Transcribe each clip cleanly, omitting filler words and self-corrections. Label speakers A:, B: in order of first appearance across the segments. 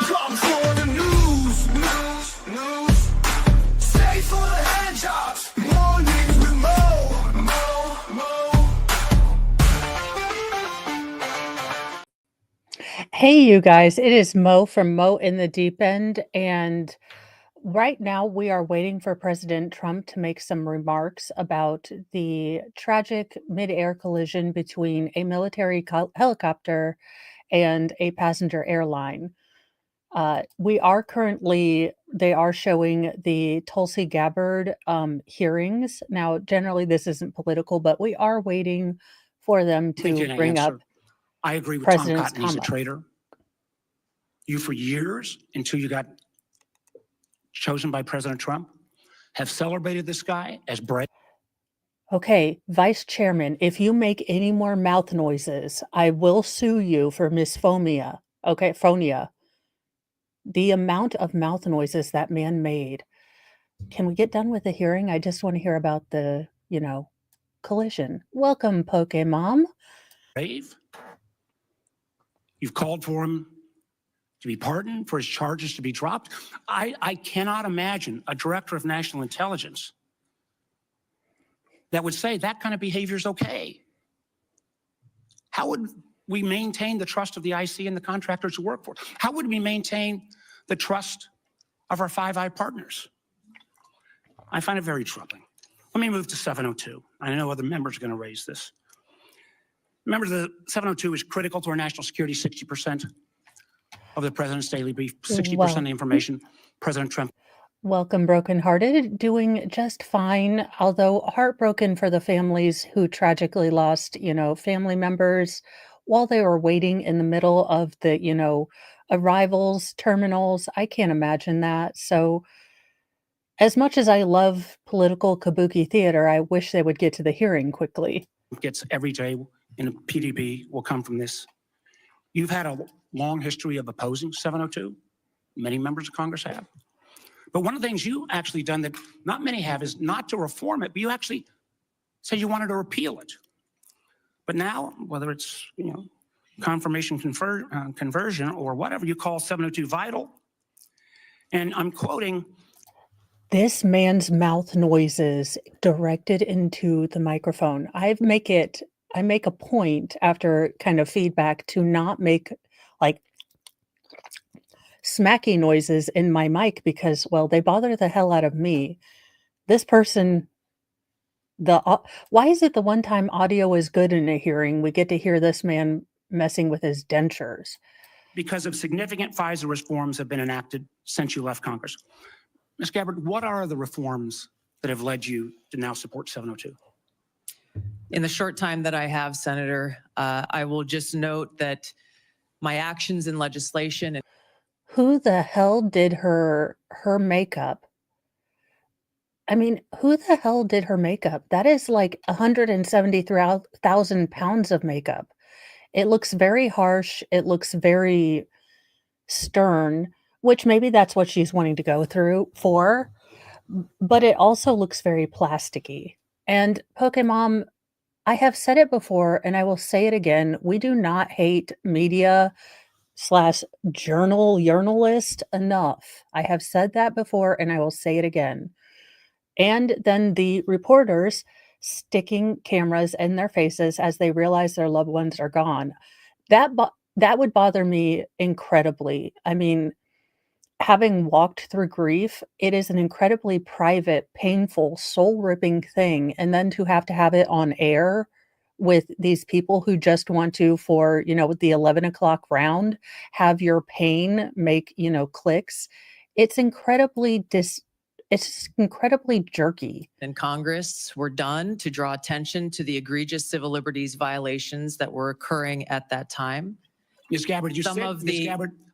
A: Come for the news. Stay for the hand jobs. Mornings with Mo.
B: Hey, you guys, it is Mo from Mo in the Deep End. And right now we are waiting for President Trump to make some remarks about the tragic mid-air collision between a military helicopter and a passenger airline. They are showing the Tulsi Gabbard hearings. Now, generally, this isn't political, but we are waiting for them to bring up
C: I agree with Tom
B: President's
C: Cotton. He's a
B: comment.
C: traitor. You, for years, until you got chosen by President Trump, have celebrated this guy as brave.
B: Okay, Vice Chairman, if you make any more mouth noises, I will sue you for misophonia. Okay, phonia. The amount of mouth noises that man made. Can we get done with the hearing? I just want to hear about the, collision. Welcome, Pokemon.
C: Brave. You've called for him to be pardoned, for his charges to be dropped. I cannot imagine a director of national intelligence that would say that kind of behavior is okay. How would we maintain the trust of the IC and the contractors who work for it? How would we maintain the trust of our Five Eye partners? I find it very troubling. Let me move to 702. I know other members are going to raise this. Remember, the 702 is critical to our national security. 60% of the president's daily brief, 60% of the information President Trump.
B: Welcome, brokenhearted. Doing just fine, although heartbroken for the families who tragically lost, family members while they were waiting in the middle of the, arrivals, terminals. I can't imagine that. So as much as I love political kabuki theater, I wish they would get to the hearing quickly.
C: Gets every day in a PDB will come from this. You've had a long history of opposing 702. Many members of Congress have. But one of the things you actually done that not many have is not to reform it, but you actually said you wanted to repeal it. But now, whether it's, confirmation conversion or whatever, you call 702 vital. And I'm quoting,
B: this man's mouth noises directed into the microphone. I make a point after kind of feedback to not make like smacky noises in my mic because, well, they bother the hell out of me. This person, why is it the one time audio is good in a hearing, we get to hear this man messing with his dentures?
C: Because of significant FISA reforms have been enacted since you left Congress. Ms. Gabbard, what are the reforms that have led you to now support 702?
D: In the short time that I have, Senator, I will just note that my actions in legislation.
B: Who the hell did her makeup? I mean, who the hell did her makeup? That is like 173,000 pounds of makeup. It looks very harsh. It looks very stern, which maybe that's what she's wanting to go through for. But it also looks very plasticky. And Pokemon, I have said it before, and I will say it again. We do not hate media / journalist enough. I have said that before, and I will say it again. And then the reporters sticking cameras in their faces as they realize their loved ones are gone. That would bother me incredibly. I mean, having walked through grief, it is an incredibly private, painful, soul-ripping thing. And then to have it on air with these people who just want to, for, the 11 o'clock round, have your pain make, clicks. It's incredibly jerky.
D: In Congress were done to draw attention to the egregious civil liberties violations that were occurring at that time.
C: Ms. Gabbard,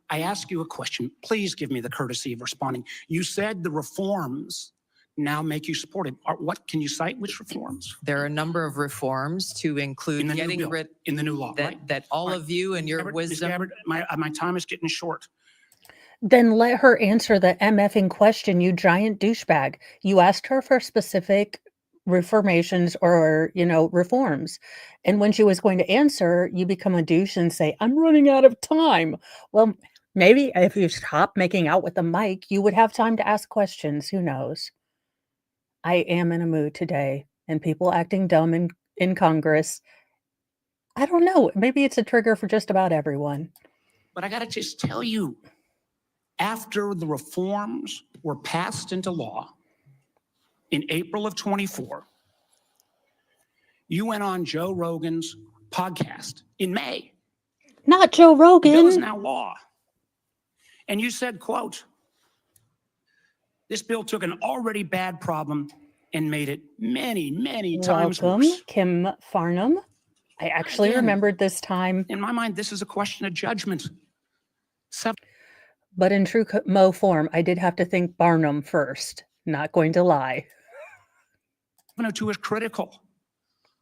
C: I ask you a question. Please give me the courtesy of responding. You said the reforms now make you support it. What can you cite? Which reforms?
D: There are a number of reforms to include
C: in the new law,
D: that all of you and your wisdom.
C: Ms. Gabbard, my time is getting short.
B: Then let her answer the MFing question, you giant douchebag. You asked her for specific reformations or, reforms. And when she was going to answer, you become a douche and say, I'm running out of time. Well, Maybe if you stop making out with the mic, you would have time to ask questions. Who knows? I am in a mood today, and people acting dumb in Congress. I don't know. Maybe it's a trigger for just about everyone.
C: But I got to just tell you, after the reforms were passed into law in April of 24, you went on Joe Rogan's podcast in May.
B: Not Joe
C: The bill is
B: Rogan.
C: now law. And you said, quote, this bill took an already bad problem and made it many, many times
B: Welcome,
C: worse.
B: Kim Farnham. I actually
C: Again,
B: remembered this time,
C: in my mind, this is a question of judgment.
B: but in true Mo form, I did have to think Barnum first. Not going to lie.
C: 702 is critical.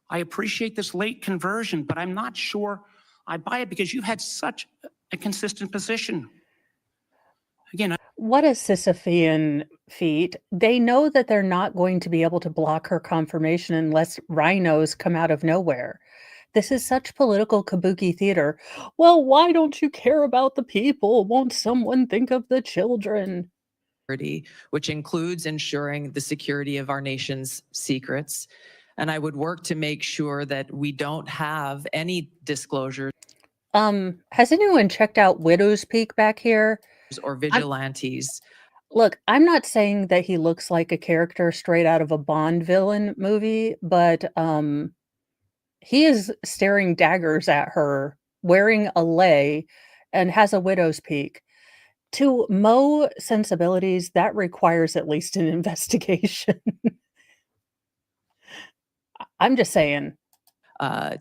C: I appreciate this late conversion, but I'm not sure I buy it because you've had such a consistent position. Again,
B: What a Sisyphean feat. They know that they're not going to be able to block her confirmation unless rhinos come out of nowhere. This is such political kabuki theater. Well, why don't you care about the people? Won't someone think of the children?
D: Which includes ensuring the security of our nation's secrets. And I would work to make sure that we don't have any disclosures
B: Has anyone checked out Widow's Peak back here?
D: or vigilantes.
B: Look, I'm not saying that he looks like a character straight out of a Bond villain movie, but he is staring daggers at her, wearing a lei, and has a widow's peak. To Mo sensibilities, that requires at least an investigation. I'm just saying.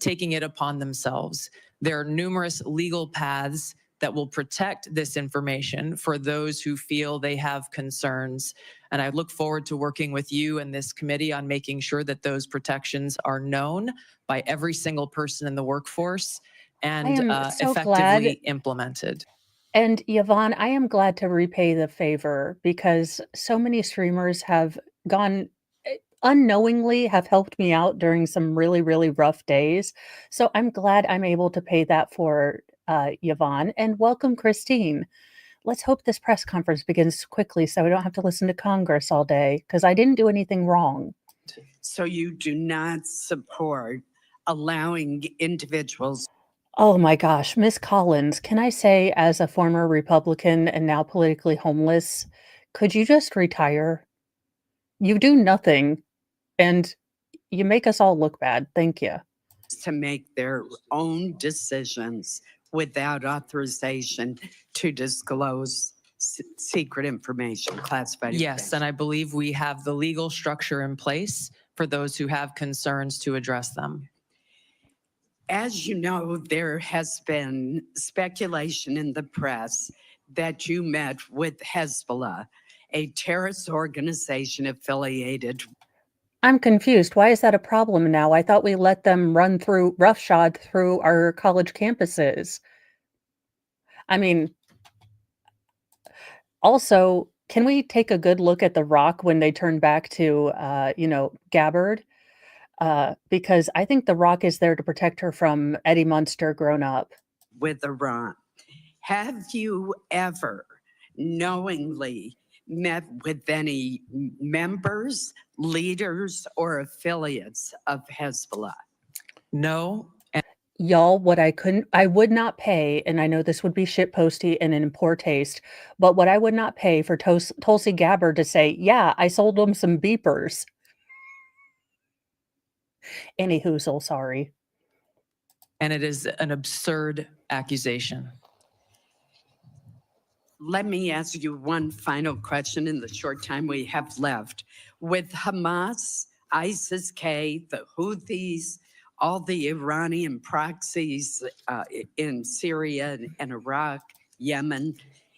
D: Taking it upon themselves. There are numerous legal paths that will protect this information for those who feel they have concerns. And I look forward to working with you and this committee on making sure that those protections are known by every single person in the workforce and
B: am so
D: effectively
B: glad.
D: implemented.
B: And Yvonne, I am glad to repay the favor because so many streamers have gone unknowingly have helped me out during some really, really rough days. So I'm glad I'm able to pay that for Yvonne. And welcome, Christine. Let's hope this press conference begins quickly so I don't have to listen to Congress all day because I didn't do anything wrong.
E: So you do not support allowing individuals.
B: Oh my gosh, Miss Collins, can I say, as a former Republican and now politically homeless, could you just retire? You do nothing and you make us all look bad. Thank you.
E: To make their own decisions without authorization to disclose secret information, classified
D: Yes,
E: information.
D: and I believe we have the legal structure in place for those who have concerns to address them.
E: As you know, there has been speculation in the press that you met with Hezbollah, a terrorist organization affiliated.
B: I'm confused. Why is that a problem now? I thought we let them run through roughshod through our college campuses. I mean, also, can we take a good look at The Rock when they turn back to, Gabbard? Because I think The Rock is there to protect her from Eddie Munster grown up.
E: With Iran. Have you ever knowingly met with any members, leaders, or affiliates of Hezbollah?
D: No.
B: Y'all, what I would not pay, and I know this would be shitposty and in poor taste, but what I would not pay for Tulsi Gabbard to say, yeah, I sold them some beepers. Anywhoozle, sorry.
D: And it is an absurd accusation.
E: Let me ask you one final question in the short time we have left. With Hamas, ISIS-K, the Houthis, all the Iranian proxies in Syria and Iraq, Yemen,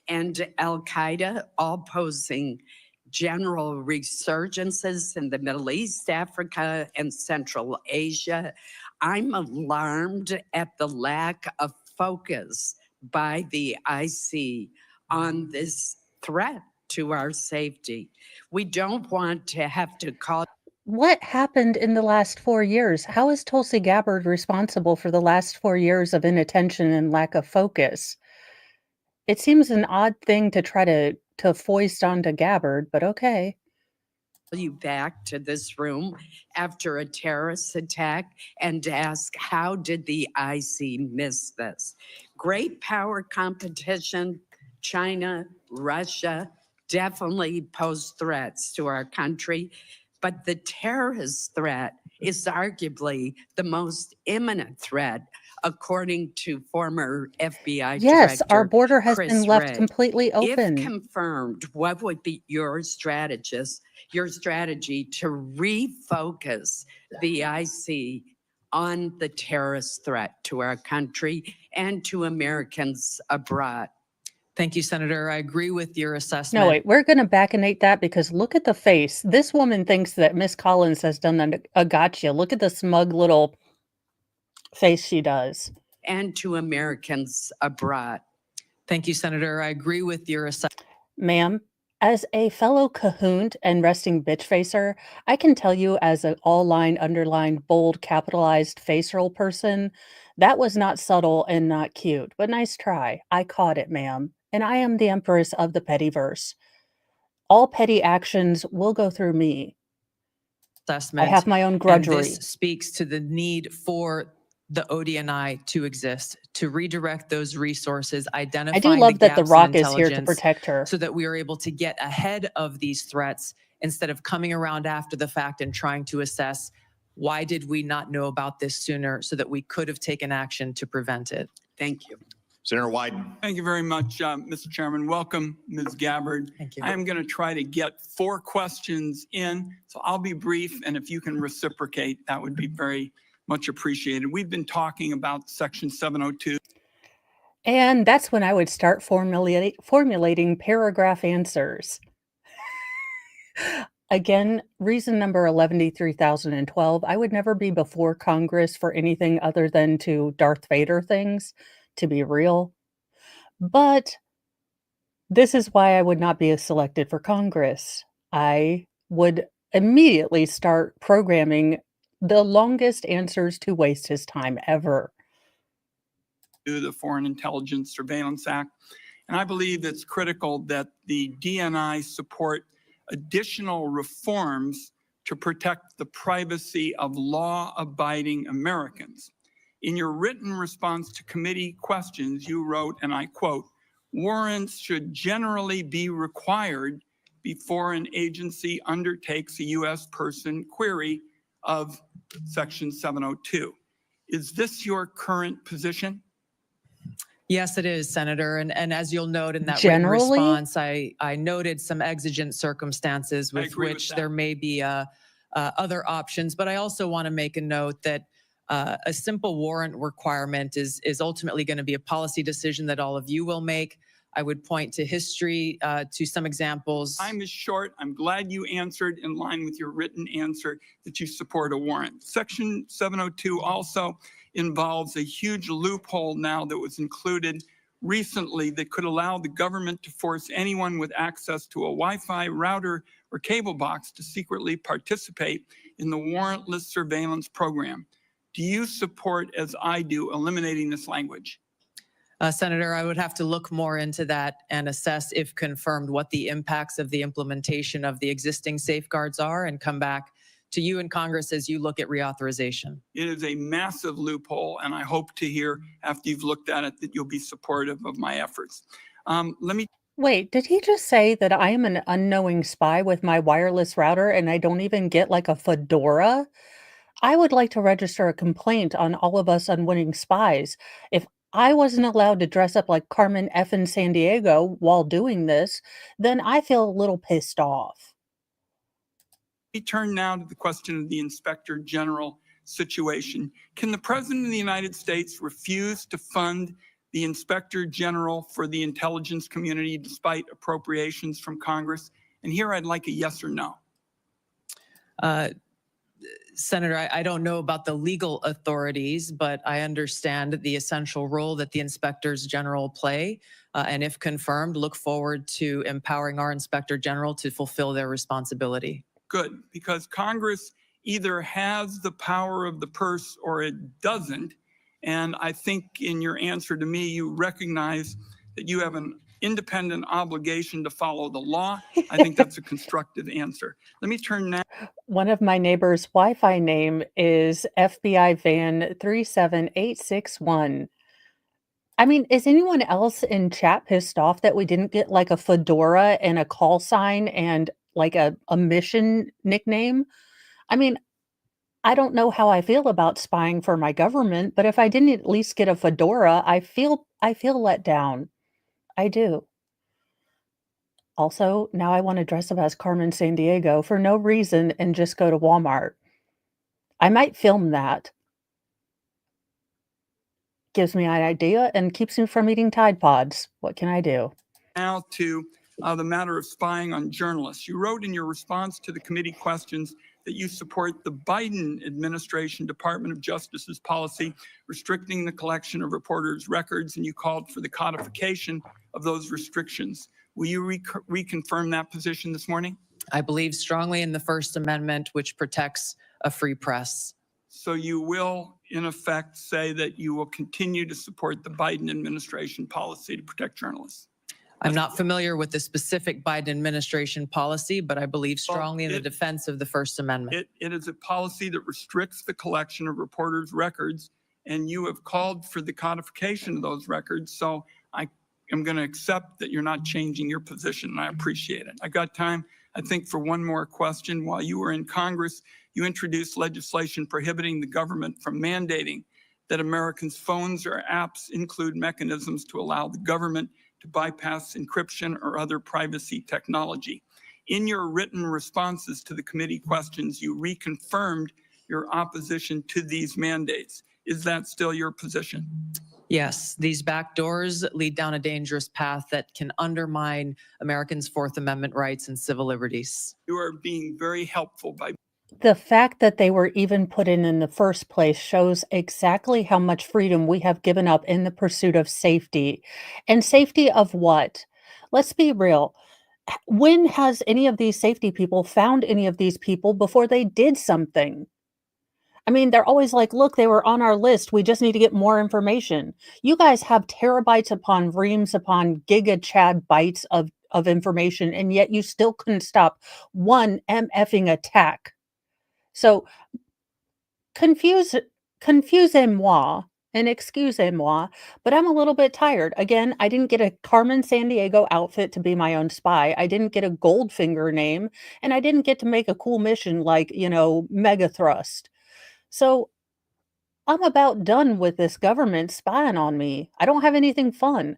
E: and Al-Qaeda all posing general resurgences in the Middle East, Africa, and Central Asia, I'm alarmed at the lack of focus by the IC on this threat to our safety. We don't want to have to call.
B: What happened in the last 4 years? How is Tulsi Gabbard responsible for the last 4 years of inattention and lack of focus? It seems an odd thing to try to foist onto Gabbard, but okay.
E: You back to this room after a terrorist attack and ask, how did the IC miss this? Great power competition, China, Russia, definitely pose threats to our country, but the terrorist threat is arguably the most imminent threat, according to former FBI
B: Yes, our
E: Director
B: border has been
E: Chris
B: left
E: Wray.
B: completely
E: If
B: open.
E: confirmed, what would be your strategy to refocus the IC on the terrorist threat to our country and to Americans abroad?
D: Thank you, Senator. I agree with your
B: No,
D: assessment.
B: wait, we're going to baconate that because look at the face. This woman thinks that Miss Collins has done a gotcha. Look at the smug little face she does.
E: And to Americans abroad.
D: Thank you, Senator. I agree with your assessment.
B: Ma'am, as a fellow cahoot and resting bitch facer, I can tell you as an all-line, underlined, bold, capitalized face roll person, that was not subtle and not cute, but nice try. I caught it, ma'am. And I am the empress of the pettyverse. All petty actions will go through me. I
D: Assessment.
B: have my own
D: And
B: grudgery.
D: this speaks to the need for the ODNI to exist, to redirect those resources,
B: I
D: identifying
B: do love that The
D: gaps in
B: Rock is here to
D: intelligence
B: protect her.
D: so that we are able to get ahead of these threats instead of coming around after the fact and trying to assess why did we not know about this sooner so that we could have taken action to prevent it.
E: Thank you.
F: Senator Wyden.
G: Thank you very much, Mr. Chairman. Welcome, Ms. Gabbard.
D: Thank you.
G: I am going to try to get 4 questions in, so I'll be brief, and if you can reciprocate, that would be very much appreciated. We've been talking about Section 702.
B: And that's when I would start formulating paragraph answers. Again, reason number 11-3012, I would never be before Congress for anything other than to Darth Vader things, to be real. But this is why I would not be selected for Congress. I would immediately start programming the longest answers to waste his time ever.
G: The Foreign Intelligence Surveillance Act. And I believe it's critical that the DNI support additional reforms to protect the privacy of law-abiding Americans. In your written response to committee questions, you wrote, and I quote, "Warrants should generally be required before an agency undertakes a U.S. person query of Section 702. Is this your current position?"
D: Yes, it is, Senator. And as you'll note in that
B: Generally?
D: written response, I noted some exigent circumstances
G: I
D: with
G: agree with
D: which
G: that.
D: there may be other options. But I also want to make a note that a simple warrant requirement is ultimately going to be a policy decision that all of you will make. I would point to history, to some examples.
G: Time is short. I'm glad you answered in line with your written answer that you support a warrant. Section 702 also involves a huge loophole now that was included recently that could allow the government to force anyone with access to a Wi-Fi router or cable box to secretly participate in the warrantless surveillance program. Do you support, as I do, eliminating this language?
D: Senator, I would have to look more into that and assess, if confirmed, what the impacts of the implementation of the existing safeguards are and come back to you in Congress as you look at reauthorization.
G: It is a massive loophole, and I hope to hear after you've looked at it that you'll be supportive of my efforts.
B: Wait, did he just say that I am an unknowing spy with my wireless router and I don't even get like a fedora? I would like to register a complaint on all of us unwitting spies. If I wasn't allowed to dress up like Carmen effin Sandiego while doing this, then I feel a little pissed off.
G: We turn now to the question of the Inspector General situation. Can the President of the United States refuse to fund the Inspector General for the intelligence community despite appropriations from Congress? And here I'd like a yes or no.
D: Senator, I don't know about the legal authorities, but I understand the essential role that the inspectors general play. And if confirmed, look forward to empowering our Inspector General to fulfill their responsibility.
G: Good, because Congress either has the power of the purse or it doesn't. And I think in your answer to me, you recognize that you have an independent obligation to follow the law. I think that's a constructive answer. Let me turn now.
B: One of my neighbor's Wi-Fi name is FBI Van 37861. I mean, is anyone else in chat pissed off that we didn't get like a fedora and a call sign and like a mission nickname? I mean, I don't know how I feel about spying for my government, but if I didn't at least get a fedora, I feel let down. I do. Also, now I want to dress up as Carmen Sandiego for no reason and just go to Walmart. I might film that. Gives me an idea and keeps me from eating Tide Pods. What can I do?
G: Now to the matter of spying on journalists. You wrote in your response to the committee questions that you support the Biden administration Department of Justice's policy restricting the collection of reporters' records, and you called for the codification of those restrictions. Will you reconfirm that position this morning?
D: I believe strongly in the First Amendment, which protects a free press.
G: So you will, in effect, say that you will continue to support the Biden administration policy to protect journalists?
D: I'm not familiar with the specific Biden administration policy, but I believe strongly in the defense of the First Amendment.
G: It is a policy that restricts the collection of reporters' records, and you have called for the codification of those records. So I am going to accept that you're not changing your position, and I appreciate it. I've got time, I think, for one more question. While you were in Congress, you introduced legislation prohibiting the government from mandating that Americans' phones or apps include mechanisms to allow the government to bypass encryption or other privacy technology. In your written responses to the committee questions, you reconfirmed your opposition to these mandates. Is that still your position?
D: Yes, these back doors lead down a dangerous path that can undermine Americans' Fourth Amendment rights and civil liberties.
G: You are being very helpful by
B: The fact that they were even put in the first place shows exactly how much freedom we have given up in the pursuit of safety. And safety of what? Let's be real. When has any of these safety people found any of these people before they did something? I mean, they're always like, look, they were on our list. We just need to get more information. You guys have terabytes upon reams upon giga-chad bytes of information, and yet you still couldn't stop one MFing attack. So confusez-moi and excusez-moi, but I'm a little bit tired. Again, I didn't get a Carmen Sandiego outfit to be my own spy. I didn't get a Goldfinger name, and I didn't get to make a cool mission like, Mega Thrust. So I'm about done with this government spying on me. I don't have anything fun.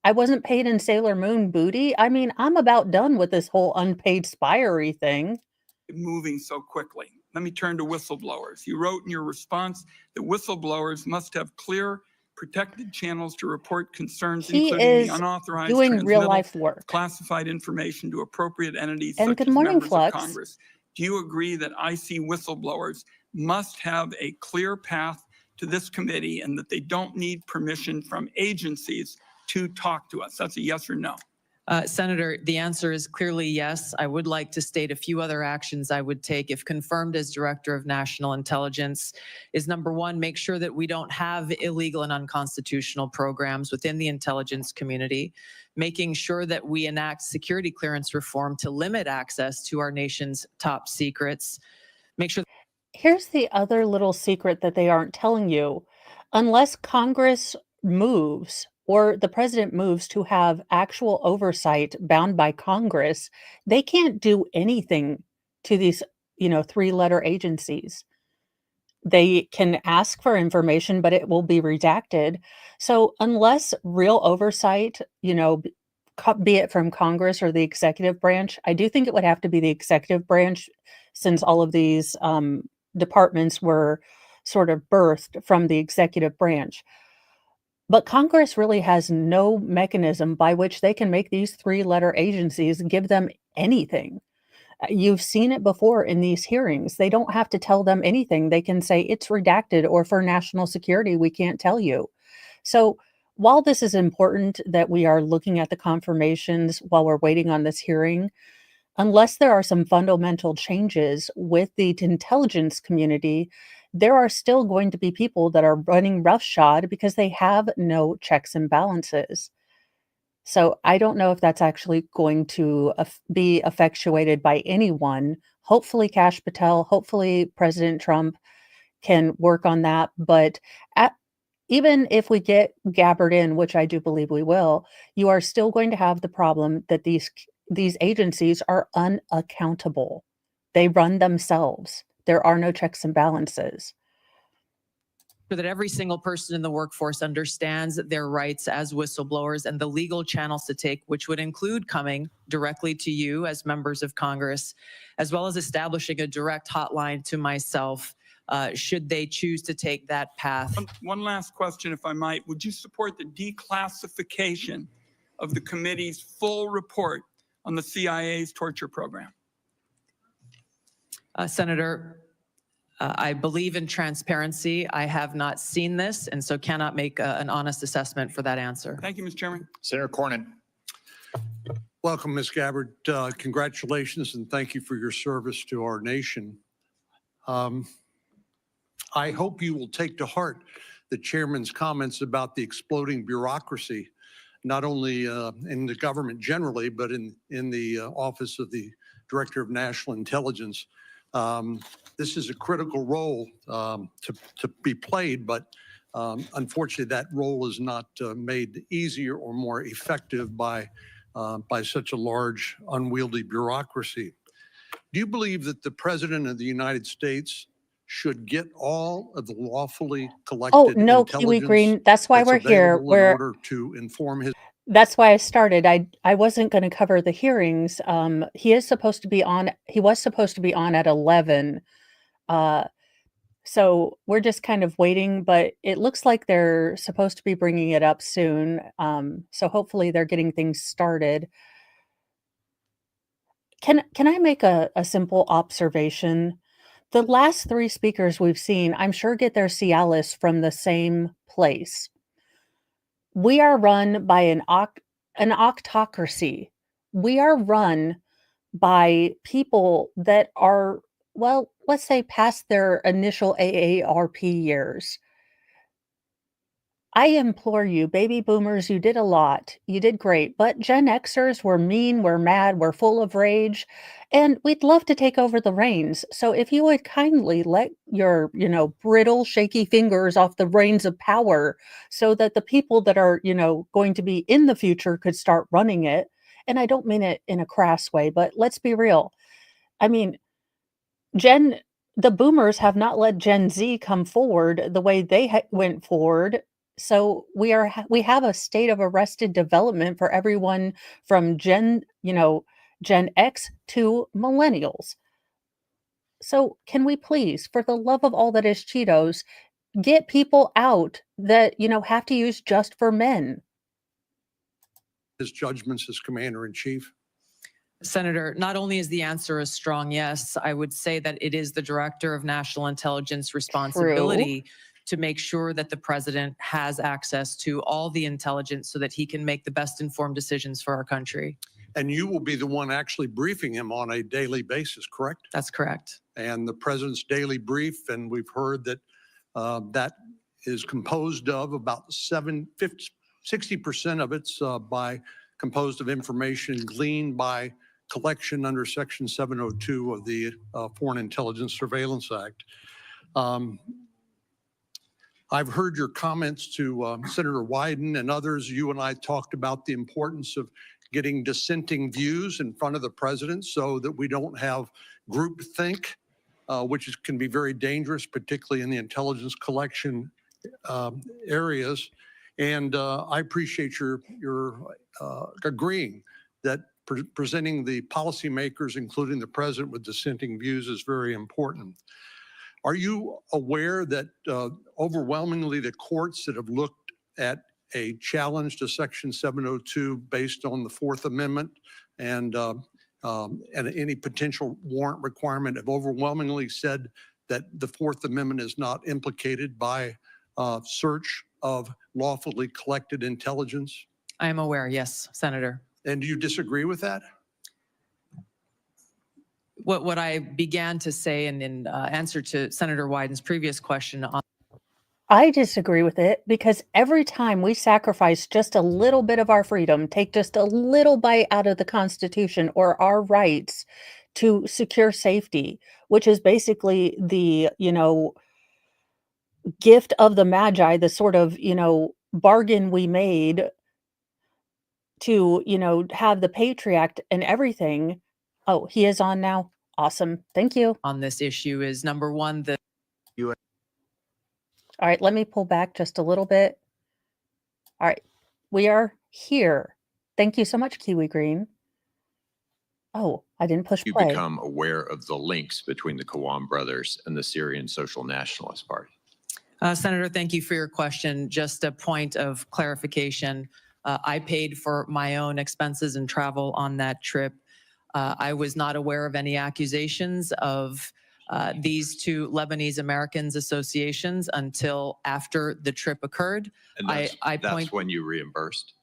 B: I wasn't paid in Sailor Moon booty. I mean, I'm about done with this whole unpaid spyery thing.
G: moving so quickly. Let me turn to whistleblowers. You wrote in your response that whistleblowers must have clear, protected channels to report concerns,
B: He
G: including
B: is
G: the unauthorized
B: doing real
G: transmittal
B: life
G: of
B: work.
G: classified information to appropriate entities
B: And
G: such
B: good
G: as
B: morning,
G: members
B: Flux.
G: of Congress. Do you agree that IC whistleblowers must have a clear path to this committee and that they don't need permission from agencies to talk to us? That's a yes or no.
D: Senator, the answer is clearly yes. I would like to state a few other actions I would take if confirmed as Director of National Intelligence is number one, make sure that we don't have illegal and unconstitutional programs within the intelligence community, making sure that we enact security clearance reform to limit access to our nation's top secrets, make sure.
B: Here's the other little secret that they aren't telling you. Unless Congress moves or the president moves to have actual oversight bound by Congress, they can't do anything to these, three-letter agencies. They can ask for information, but it will be redacted. So unless real oversight, be it from Congress or the executive branch, I do think it would have to be the executive branch since all of these departments were sort of birthed from the executive branch. But Congress really has no mechanism by which they can make these three-letter agencies give them anything. You've seen it before in these hearings. They don't have to tell them anything. They can say it's redacted or for national security, we can't tell you. So while this is important that we are looking at the confirmations while we're waiting on this hearing, unless there are some fundamental changes with the intelligence community, there are still going to be people that are running roughshod because they have no checks and balances. So I don't know if that's actually going to be effectuated by anyone. Hopefully, Kash Patel, hopefully, President Trump can work on that. But even if we get Gabbard in, which I do believe we will, you are still going to have the problem that these agencies are unaccountable. They run themselves. There are no checks and balances.
D: So that every single person in the workforce understands their rights as whistleblowers and the legal channels to take, which would include coming directly to you as members of Congress, as well as establishing a direct hotline to myself, should they choose to take that path.
G: One last question, if I might. Would you support the declassification of the committee's full report on the CIA's torture program?
D: Senator, I believe in transparency. I have not seen this, and so cannot make an honest assessment for that answer.
G: Thank you, Mr. Chairman.
F: Senator Cornyn.
H: Welcome, Ms. Gabbard. Congratulations and thank you for your service to our nation. I hope you will take to heart the chairman's comments about the exploding bureaucracy, not only in the government generally, but in the office of the Director of National Intelligence. This is a critical role to be played, but unfortunately, that role is not made easier or more effective by such a large, unwieldy bureaucracy. Do you believe that the President of the United States should get all of the lawfully collected
B: no, Kiwi
H: intelligence
B: Green, that's why we're here.
H: in order to inform his?
B: That's why I started. I wasn't going to cover the hearings. He was supposed to be on at 11. So we're just kind of waiting, but it looks like they're supposed to be bringing it up soon. So hopefully they're getting things started. Can I make a simple observation? The last 3 speakers we've seen, I'm sure, get their Cialis from the same place. We are run by an octocracy. We are run by people that are, well, let's say past their initial AARP years. I implore you, baby boomers, you did a lot. You did great. But Gen Xers were mean, we're mad, we're full of rage, and we'd love to take over the reins. So if you would kindly let your, brittle, shaky fingers off the reins of power so that the people that are, going to be in the future could start running it. And I don't mean it in a crass way, but let's be real. I mean, the boomers have not let Gen Z come forward the way they went forward. So we have a state of arrested development for everyone from Gen X to millennials. So can we please, for the love of all that is Cheetos, get people out that, have to use just for men?
H: His judgments as Commander-in-Chief?
D: Senator, not only is the answer a strong yes, I would say that it is the Director of National Intelligence responsibility to make sure that the president has access to all the intelligence so that he can make the best informed decisions for our country.
H: And you will be the one actually briefing him on a daily basis, correct?
D: That's correct.
H: And the president's daily brief, and we've heard that that is composed of about 60% of it's composed of information gleaned by collection under Section 702 of the Foreign Intelligence Surveillance Act. I've heard your comments to Senator Wyden and others. You and I talked about the importance of getting dissenting views in front of the president so that we don't have groupthink, which can be very dangerous, particularly in the intelligence collection areas. And I appreciate your agreeing that presenting the policymakers, including the president, with dissenting views is very important. Are you aware that overwhelmingly the courts that have looked at a challenge to Section 702 based on the Fourth Amendment and any potential warrant requirement have overwhelmingly said that the Fourth Amendment is not implicated by search of lawfully collected intelligence?
D: I am aware, yes, Senator.
H: And do you disagree with that?
D: What I began to say in answer to Senator Wyden's previous question on
B: I disagree with it because every time we sacrifice just a little bit of our freedom, take just a little bite out of the Constitution or our rights to secure safety, which is basically the, gift of the Magi, the sort of, bargain we made to, have the Patriot and everything. Oh, he is on now? Awesome. Thank you.
D: On this issue is number one, the
B: All right, let me pull back just a little bit. All right, we are here. Thank you so much, Kiwi Green. Oh, I didn't push
F: You
B: play.
F: become aware of the links between the Kawan brothers and the Syrian Social Nationalist Party?
D: Senator, thank you for your question. Just a point of clarification. I paid for my own expenses and travel on that trip. I was not aware of any accusations of these two Lebanese Americans associations until after the trip occurred.
F: And that's when you reimbursed?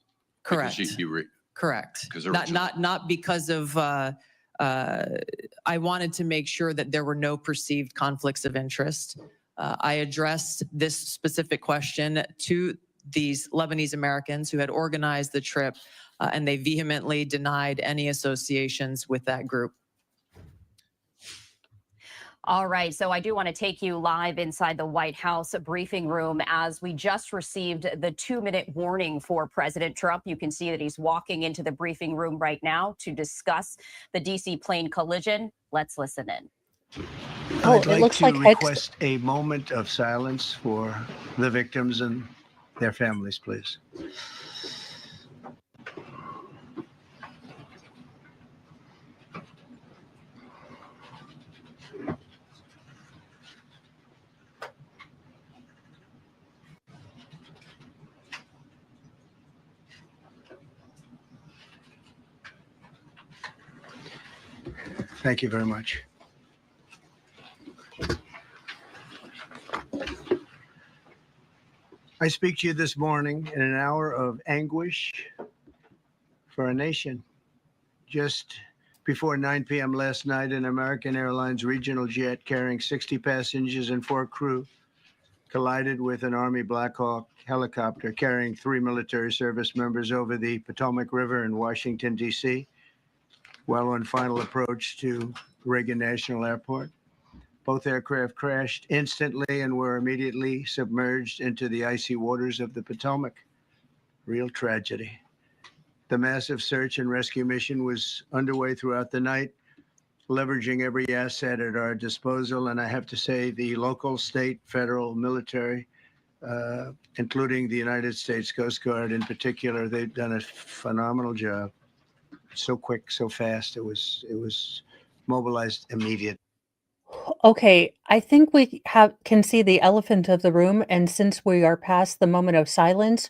D: Correct.
F: Because
D: Correct.
F: Because
D: Not because of, I wanted to make sure that there were no perceived conflicts of interest. I addressed this specific question to these Lebanese Americans who had organized the trip, and they vehemently denied any associations with that group.
I: All right, so I do want to take you live inside the White House briefing room as we just received the 2-minute warning for President Trump. You can see that he's walking into the briefing room right now to discuss the D.C. plane collision. Let's listen in.
B: Oh,
J: I'd
B: it
J: like
B: looks
J: to
B: like
J: request a moment of silence for the victims and their families, please. Thank you very much. I speak to you this morning in an hour of anguish for our nation. Just before 9 p.m. last night, an American Airlines regional jet carrying 60 passengers and 4 crew collided with an Army Black Hawk helicopter carrying 3 military service members over the Potomac River in Washington, D.C., while on final approach to Reagan National Airport. Both aircraft crashed instantly and were immediately submerged into the icy waters of the Potomac. Real tragedy. The massive search and rescue mission was underway throughout the night, leveraging every asset at our disposal. And I have to say, the local, state, federal, military, including the United States Coast Guard in particular, they've done a phenomenal job. So quick, so fast. It was mobilized immediately.
B: Okay, I think we can see the elephant of the room, and since we are past the moment of silence,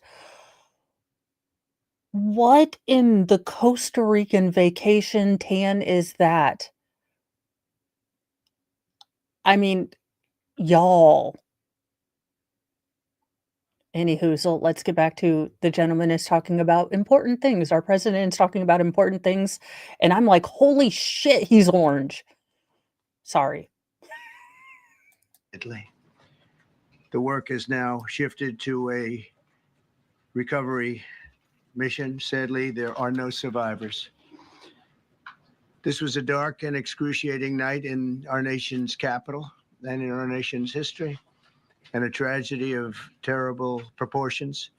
B: what in the Costa Rican vacation tan is that? I mean, y'all. Anywho, so let's get back to the gentleman is talking about important things. Our president is talking about important things, and I'm like, holy shit, he's orange. Sorry.
J: The work has now shifted to a recovery mission. Sadly, there are no survivors. This was a dark and excruciating night in our nation's capital and in our nation's history, and a tragedy of terrible proportions.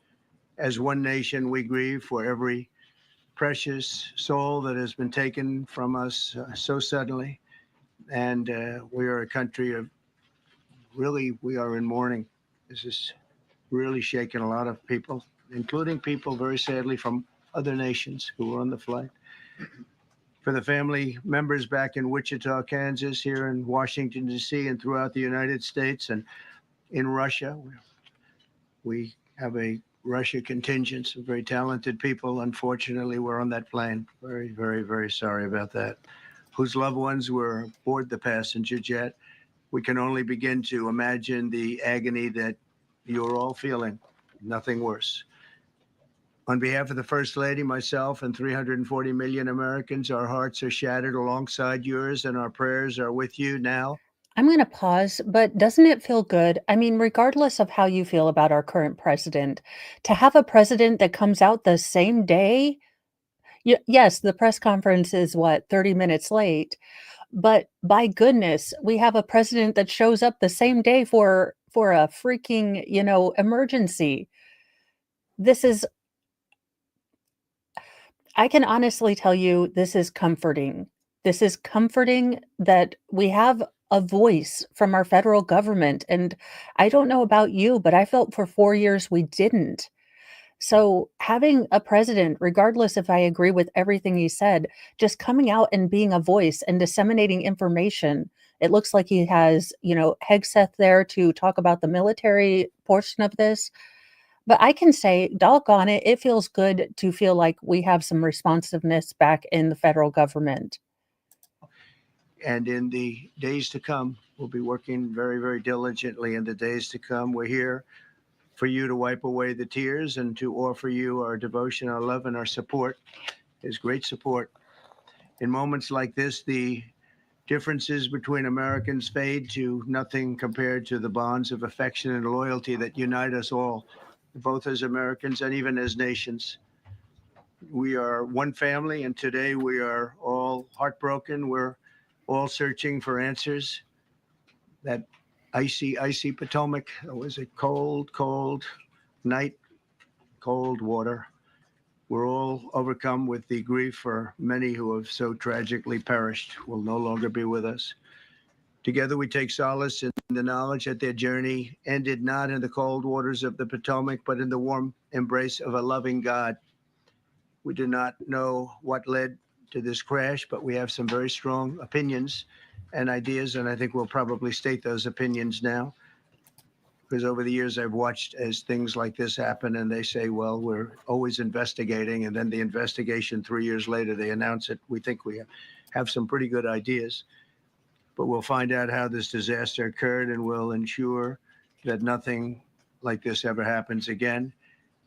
J: As one nation, we grieve for every precious soul that has been taken from us so suddenly. And we are a country of really, we are in mourning. This is really shaken a lot of people, including people very sadly from other nations who were on the flight. For the family members back in Wichita, Kansas, here in Washington, D.C., and throughout the United States and in Russia, we have a Russia contingent of very talented people. Unfortunately, were on that plane. Very, very, very sorry about that. Whose loved ones were aboard the passenger jet. We can only begin to imagine the agony that you're all feeling. Nothing worse. On behalf of the First Lady, myself, and 340 million Americans, our hearts are shattered alongside yours, and our prayers are with you now.
B: I'm going to pause, but doesn't it feel good? I mean, regardless of how you feel about our current president, to have a president that comes out the same day. Yes, the press conference is what, 30 minutes late, but by goodness, we have a president that shows up the same day for a freaking, emergency. This is I can honestly tell you this is comforting. This is comforting that we have a voice from our federal government, and I don't know about you, but I felt for 4 years we didn't. So, having a president, regardless if I agree with everything he said, just coming out and being a voice and disseminating information. It looks like he has, Hegseth there to talk about the military portion of this. But I can say, doggone it, it feels good to feel like we have some responsiveness back in the federal government.
J: And in the days to come, we'll be working very, very diligently in the days to come. We're here for you to wipe away the tears and to offer you our devotion, our love, and our support. There's great support. In moments like this, the differences between Americans fade to nothing compared to the bonds of affection and loyalty that unite us all, both as Americans and even as nations. We are one family, and today we are all heartbroken. We're all searching for answers. That icy Potomac, it was a cold, cold night, cold water. We're all overcome with the grief for many who have so tragically perished, will no longer be with us. Together we take solace in the knowledge that their journey ended not in the cold waters of the Potomac, but in the warm embrace of a loving God. We do not know what led to this crash, but we have some very strong opinions and ideas, and I think we'll probably state those opinions now. Because over the years I've watched as things like this happen, and they say, well, we're always investigating, and then the investigation 3 years later, they announce it. We think we have some pretty good ideas, but we'll find out how this disaster occurred, and we'll ensure that nothing like this ever happens again.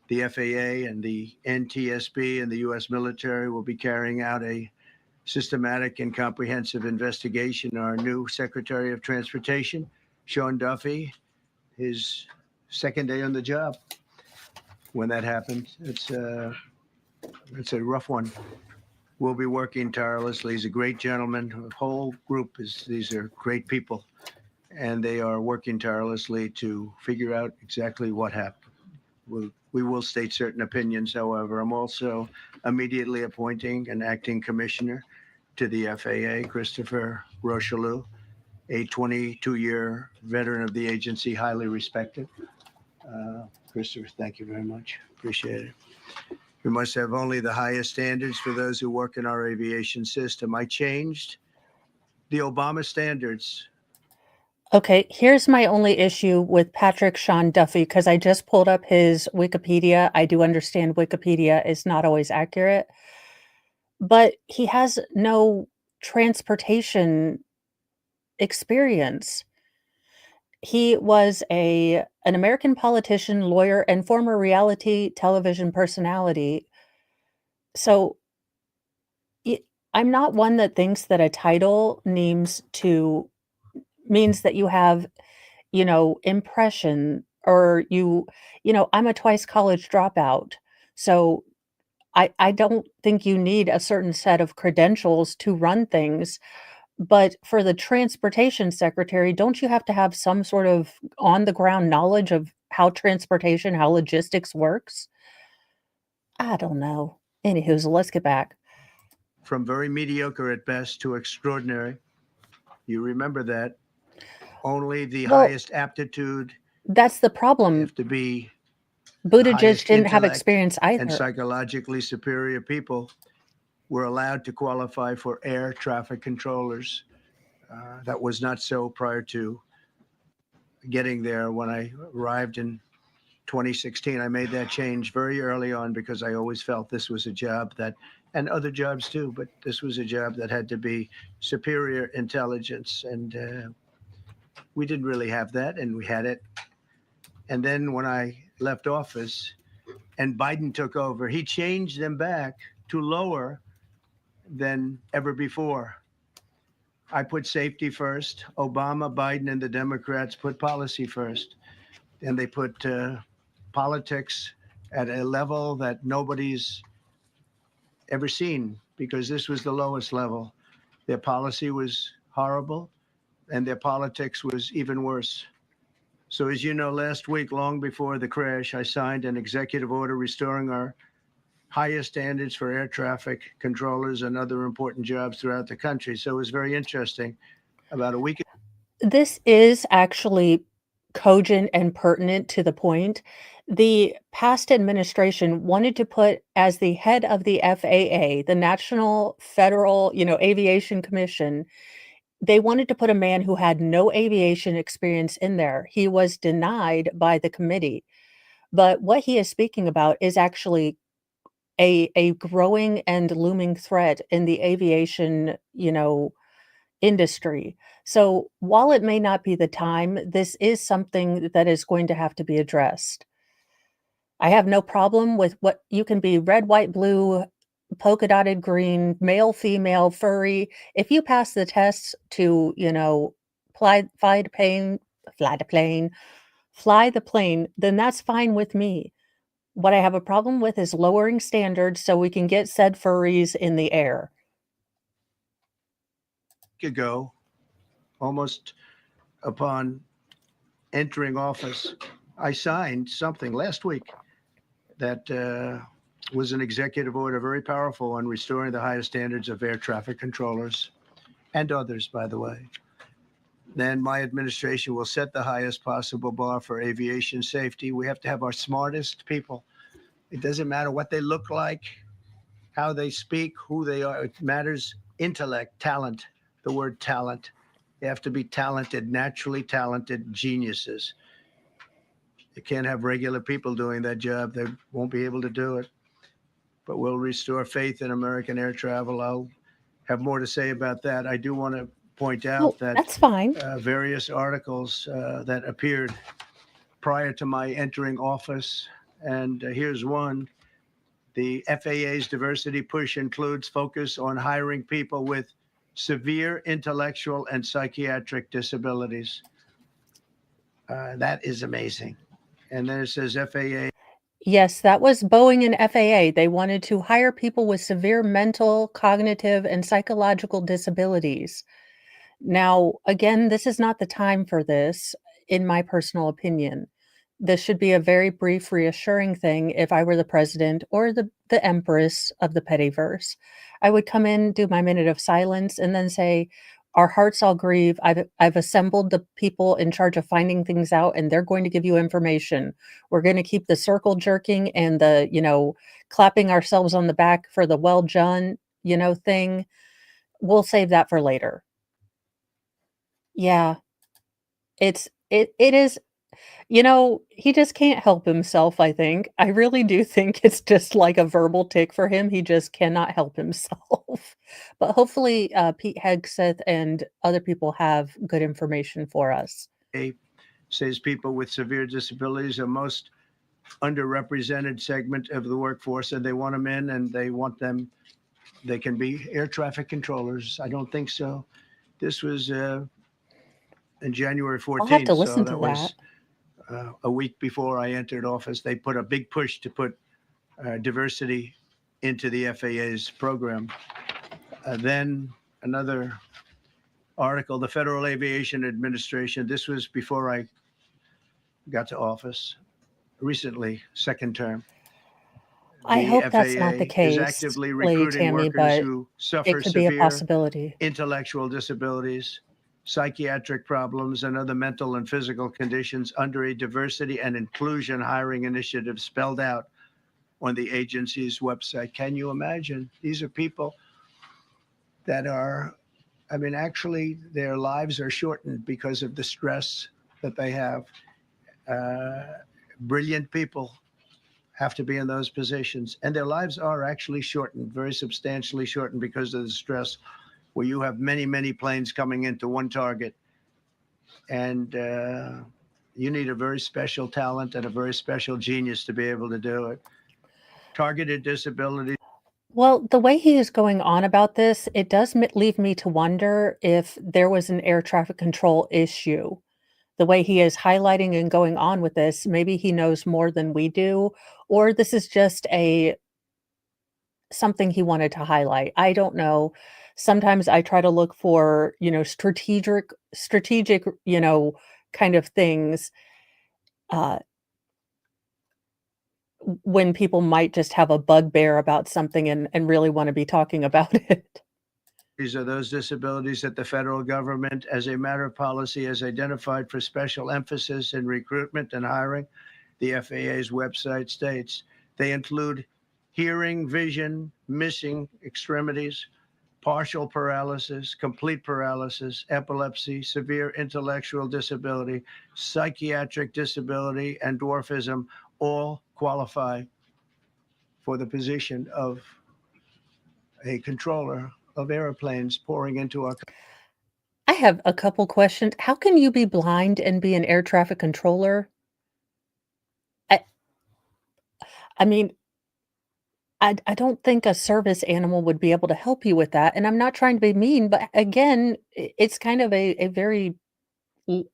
J: The FAA and the NTSB and the U.S. military will be carrying out a systematic and comprehensive investigation. Our new Secretary of Transportation, Sean Duffy, his second day on the job when that happened. It's a rough one. We'll be working tirelessly. He's a great gentleman. The whole group these are great people, and they are working tirelessly to figure out exactly what happened. We will state certain opinions, however. I'm also immediately appointing an acting commissioner to the FAA, Christopher Rocheleau, a 22-year veteran of the agency, highly respected. Christopher, thank you very much. Appreciate it. We must have only the highest standards for those who work in our aviation system. I changed the Obama standards.
B: Okay, here's my only issue with Patrick Sean Duffy, because I just pulled up his Wikipedia. I do understand Wikipedia is not always accurate, but he has no transportation experience. He was an American politician, lawyer, and former reality television personality. So y I'm not one that thinks that a title means that you have, impression, or I'm a twice college dropout. So I don't think you need a certain set of credentials to run things. But for the transportation secretary, don't you have to have some sort of on the ground knowledge of how transportation, how logistics works? I don't know. Anywho, so let's get back.
J: From very mediocre at best to extraordinary. You remember that. Only the
B: Well,
J: highest aptitude
B: that's the problem.
J: have to be
B: Buttigieg
J: highest
B: didn't have
J: intellect
B: experience
J: and
B: either.
J: psychologically superior people were allowed to qualify for air traffic controllers. That was not so prior to getting there. When I arrived in 2016, I made that change very early on because I always felt this was a job that, and other jobs too, but this was a job that had to be superior intelligence. And we didn't really have that, and we had it. And then when I left office and Biden took over, he changed them back to lower than ever before. I put safety first. Obama, Biden, and the Democrats put policy first. And they put politics at a level that nobody's ever seen, because this was the lowest level. Their policy was horrible, and their politics was even worse. So, as you know, last week, long before the crash, I signed an executive order restoring our highest standards for air traffic controllers and other important jobs throughout the country. So it was very interesting. About a week
B: This is actually cogent and pertinent to the point. The past administration wanted to put as the head of the FAA, the National Federal, Aviation Commission, they wanted to put a man who had no aviation experience in there. He was denied by the committee. But what he is speaking about is actually a growing and looming threat in the aviation, industry. So while it may not be the time, this is something that is going to have to be addressed. I have no problem with what you can be red, white, blue, polka dotted green, male, female, furry. If you pass the tests to, fly the plane, fly the plane, then that's fine with me. What I have a problem with is lowering standards so we can get said furries in the air.
J: ago, almost upon entering office, I signed something last week that was an executive order, very powerful, on restoring the highest standards of air traffic controllers and others, by the way. Then my administration will set the highest possible bar for aviation safety. We have to have our smartest people. It doesn't matter what they look like, how they speak, who they are. It matters intellect, talent, the word talent. They have to be talented, naturally talented geniuses. You can't have regular people doing that job. They won't be able to do it. But we'll restore faith in American air travel. I'll have more to say about that. I do want to point out
B: Oh,
J: that
B: that's fine.
J: various articles that appeared prior to my entering office, and here's one. The FAA's diversity push includes focus on hiring people with severe intellectual and psychiatric disabilities. That is amazing. And then it says FAA.
B: Yes, that was Boeing and FAA. They wanted to hire people with severe mental, cognitive, and psychological disabilities. Now, again, this is not the time for this, in my personal opinion. This should be a very brief, reassuring thing if I were the president or the empress of the pettyverse. I would come in, do my minute of silence, and then say, our hearts all grieve. I've assembled the people in charge of finding things out, and they're going to give you information. We're going to keep the circle jerking and the, clapping ourselves on the back for the well done, thing. We'll save that for later. Yeah, it is, he just can't help himself, I think. I really do think it's just like a verbal tick for him. He just cannot help himself. But hopefully, Pete Hegseth and other people have good information for us.
J: Says people with severe disabilities are most underrepresented segment of the workforce, and they want them in, and they want them. They can be air traffic controllers. I don't think so. This was in January 14th.
B: I'll have to
J: so
B: listen to
J: that was a week before I entered office. They put a big push to put diversity into the FAA's program. Then another article, the Federal Aviation Administration. This was before I got to office, recently, second term.
B: I hope that's not
J: FAA
B: the
J: is
B: case,
J: actively
B: Lady
J: recruiting
B: Tammy,
J: workers
B: but
J: who
B: it
J: suffer
B: could be a
J: severe
B: possibility.
J: intellectual disabilities, psychiatric problems, and other mental and physical conditions under a diversity and inclusion hiring initiative spelled out on the agency's website. Can you imagine? These are people that are, actually, their lives are shortened because of the stress that they have. Brilliant people have to be in those positions, and their lives are actually shortened, very substantially shortened, because of the stress, where you have many, many planes coming into one target, and you need a very special talent and a very special genius to be able to do it. Targeted disability.
B: Well, the way he is going on about this, it does leave me to wonder if there was an air traffic control issue. The way he is highlighting and going on with this, maybe he knows more than we do, or this is just a something he wanted to highlight. I don't know. Sometimes I try to look for, strategic, kind of things, uh, when people might just have a bugbear about something and really wanna be talking about it.
J: These are those disabilities that the federal government, as a matter of policy, has identified for special emphasis in recruitment and hiring. The FAA's website states they include hearing, vision, missing extremities, partial paralysis, complete paralysis, epilepsy, severe intellectual disability, psychiatric disability, and dwarfism all qualify for the position of a controller of airplanes pouring into our.
B: I have a couple questions. How can you be blind and be an air traffic controller? I I mean, I don't think a service animal would be able to help you with that, and I'm not trying to be mean, but again, it's kind of a very l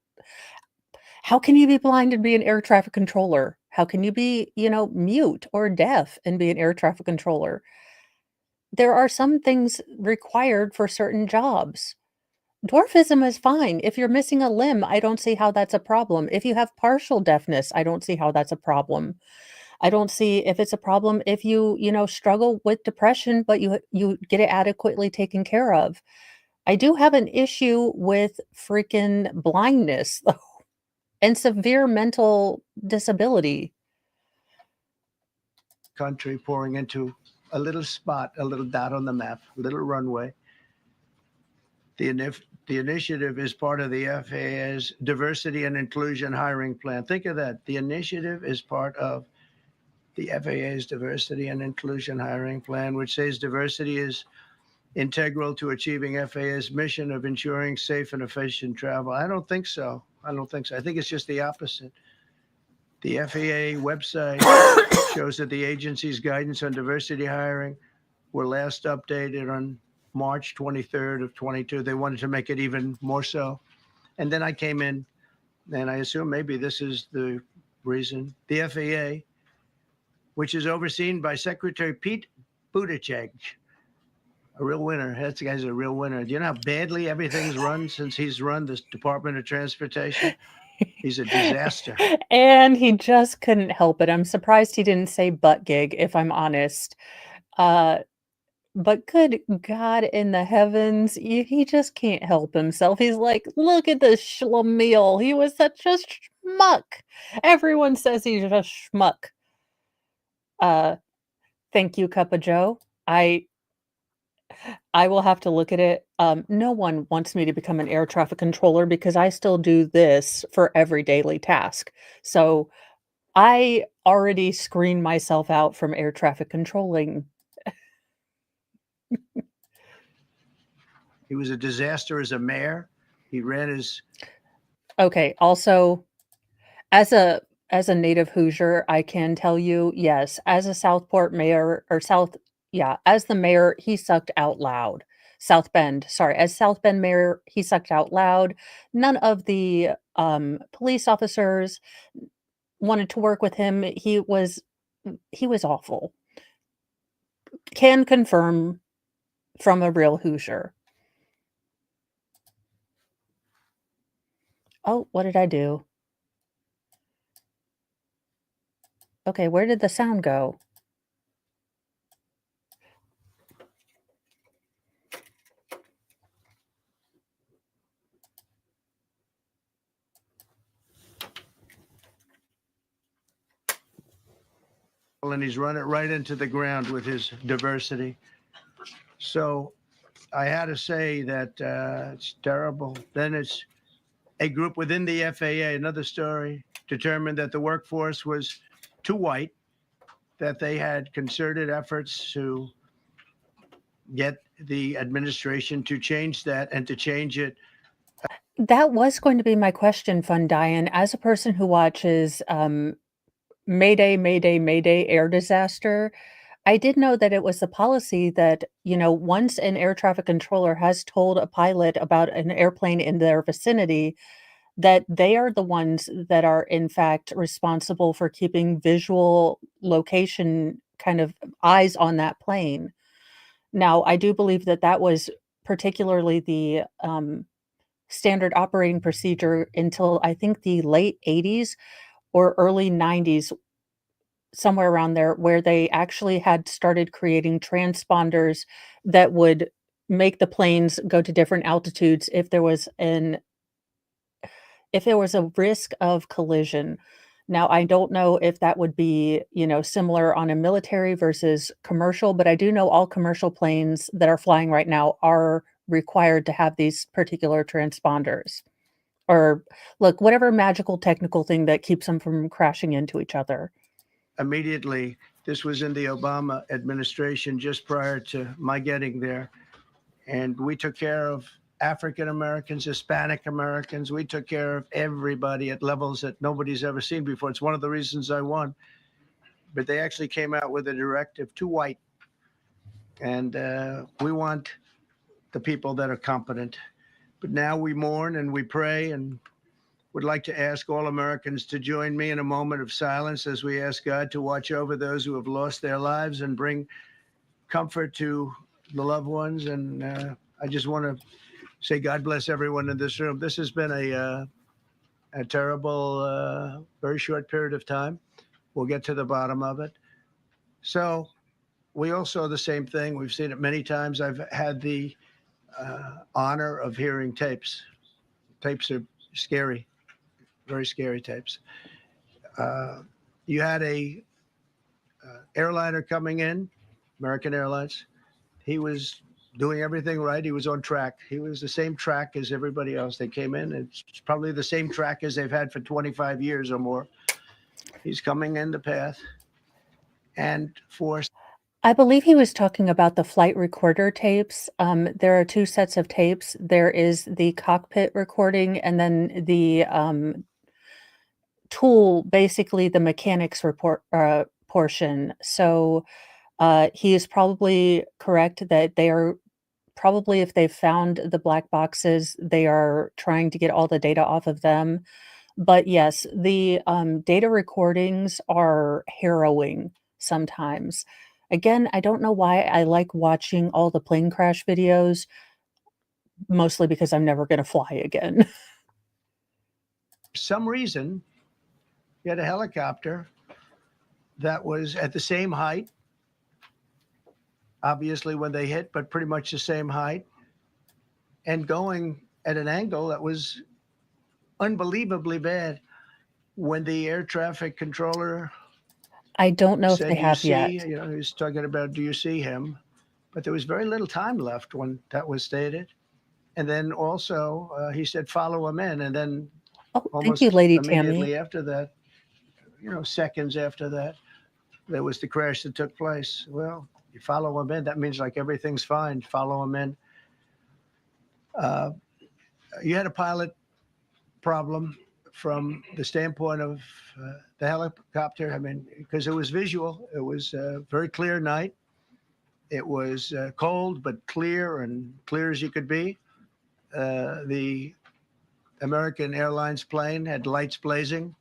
B: how can you be blind and be an air traffic controller? How can you be, mute or deaf and be an air traffic controller? There are some things required for certain jobs. Dwarfism is fine. If you're missing a limb, I don't see how that's a problem. If you have partial deafness, I don't see how that's a problem. I don't see if it's a problem if you, struggle with depression, but you get it adequately taken care of. I do have an issue with freaking blindness though, and severe mental disability.
J: Country pouring into a little spot, a little dot on the map, a little runway. The initiative is part of the FAA's diversity and inclusion hiring plan. Think of that. The initiative is part of the FAA's diversity and inclusion hiring plan, which says diversity is integral to achieving FAA's mission of ensuring safe and efficient travel. I don't think so. I don't think so. I think it's just the opposite. The FAA website shows that the agency's guidance on diversity hiring were last updated on March 23rd of 22. They wanted to make it even more so. And then I came in, and I assume maybe this is the reason. The FAA, which is overseen by Secretary Pete Buttigieg, a real winner. That guy's a real winner. Do you know how badly everything's run since he's run this Department of Transportation? He's a disaster.
B: And he just couldn't help it. I'm surprised he didn't say butt gig, if I'm honest. Uh, but good God in the heavens, he just can't help himself. He's like, look at this schlemiel. He was such a schmuck. Everyone says he's a schmuck. Thank you, Cup of Joe. I will have to look at it. No one wants me to become an air traffic controller because I still do this for every daily task. So I already screened myself out from air traffic controlling.
J: He was a disaster as a mayor. He ran his.
B: Okay, also, as a native Hoosier, I can tell you, yes, as a Southport mayor or as the mayor, he sucked out loud. South Bend, sorry, as South Bend mayor, he sucked out loud. None of the police officers wanted to work with him. He was awful. Can confirm from a real Hoosier. Oh, what did I do? Okay, where did the sound go?
J: And he's run it right into the ground with his diversity. So I had to say that it's terrible. Then it's a group within the FAA, another story, determined that the workforce was too white, that they had concerted efforts to get the administration to change that and to change it.
B: That was going to be my question, Fun Diane. As a person who watches Mayday, Mayday, Mayday air disaster, I did know that it was the policy that, once an air traffic controller has told a pilot about an airplane in their vicinity, that they are the ones that are in fact responsible for keeping visual location kind of eyes on that plane. Now, I do believe that that was particularly the standard operating procedure until I think the late 80s or early 90s, somewhere around there, where they actually had started creating transponders that would make the planes go to different altitudes if there was a risk of collision. Now, I don't know if that would be, similar on a military versus commercial, but I do know all commercial planes that are flying right now are required to have these particular transponders. Or look, whatever magical technical thing that keeps them from crashing into each other.
J: Immediately, this was in the Obama administration just prior to my getting there. And we took care of African Americans, Hispanic Americans. We took care of everybody at levels that nobody's ever seen before. It's one of the reasons I won. But they actually came out with a directive to white. And we want the people that are competent. But now we mourn and we pray and would like to ask all Americans to join me in a moment of silence as we ask God to watch over those who have lost their lives and bring comfort to the loved ones. And I just want to say God bless everyone in this room. This has been a terrible, very short period of time. We'll get to the bottom of it. So we all saw the same thing. We've seen it many times. I've had the honor of hearing tapes. Tapes are scary, very scary tapes. You had a airliner coming in, American Airlines. He was doing everything right. He was on track. He was the same track as everybody else. They came in. It's probably the same track as they've had for 25 years or more. He's coming in the path. And for
B: I believe he was talking about the flight recorder tapes. There are 2 sets of tapes. There is the cockpit recording and then the tool, basically the mechanics report portion. So he is probably correct that they are probably, if they've found the black boxes, they are trying to get all the data off of them. But yes, the data recordings are harrowing sometimes. Again, I don't know why I like watching all the plane crash videos, mostly because I'm never going to fly again.
J: some reason, you had a helicopter that was at the same height, obviously when they hit, but pretty much the same height, and going at an angle that was unbelievably bad. When the air traffic controller
B: I don't know if
J: said,
B: they
J: "Do you
B: have yet.
J: see?" He was talking about, "Do you see him?" But there was very little time left when that was stated. And then also he said, "Follow him in." And then
B: Oh, thank you,
J: almost
B: Lady
J: immediately
B: Tammy.
J: after that, seconds after that, there was the crash that took place. Well, you follow him in. That means like everything's fine. Follow him in. You had a pilot problem from the standpoint of the helicopter. I mean, because it was visual. It was a very clear night. It was cold, but clear, and clear as you could be. The American Airlines plane had lights blazing.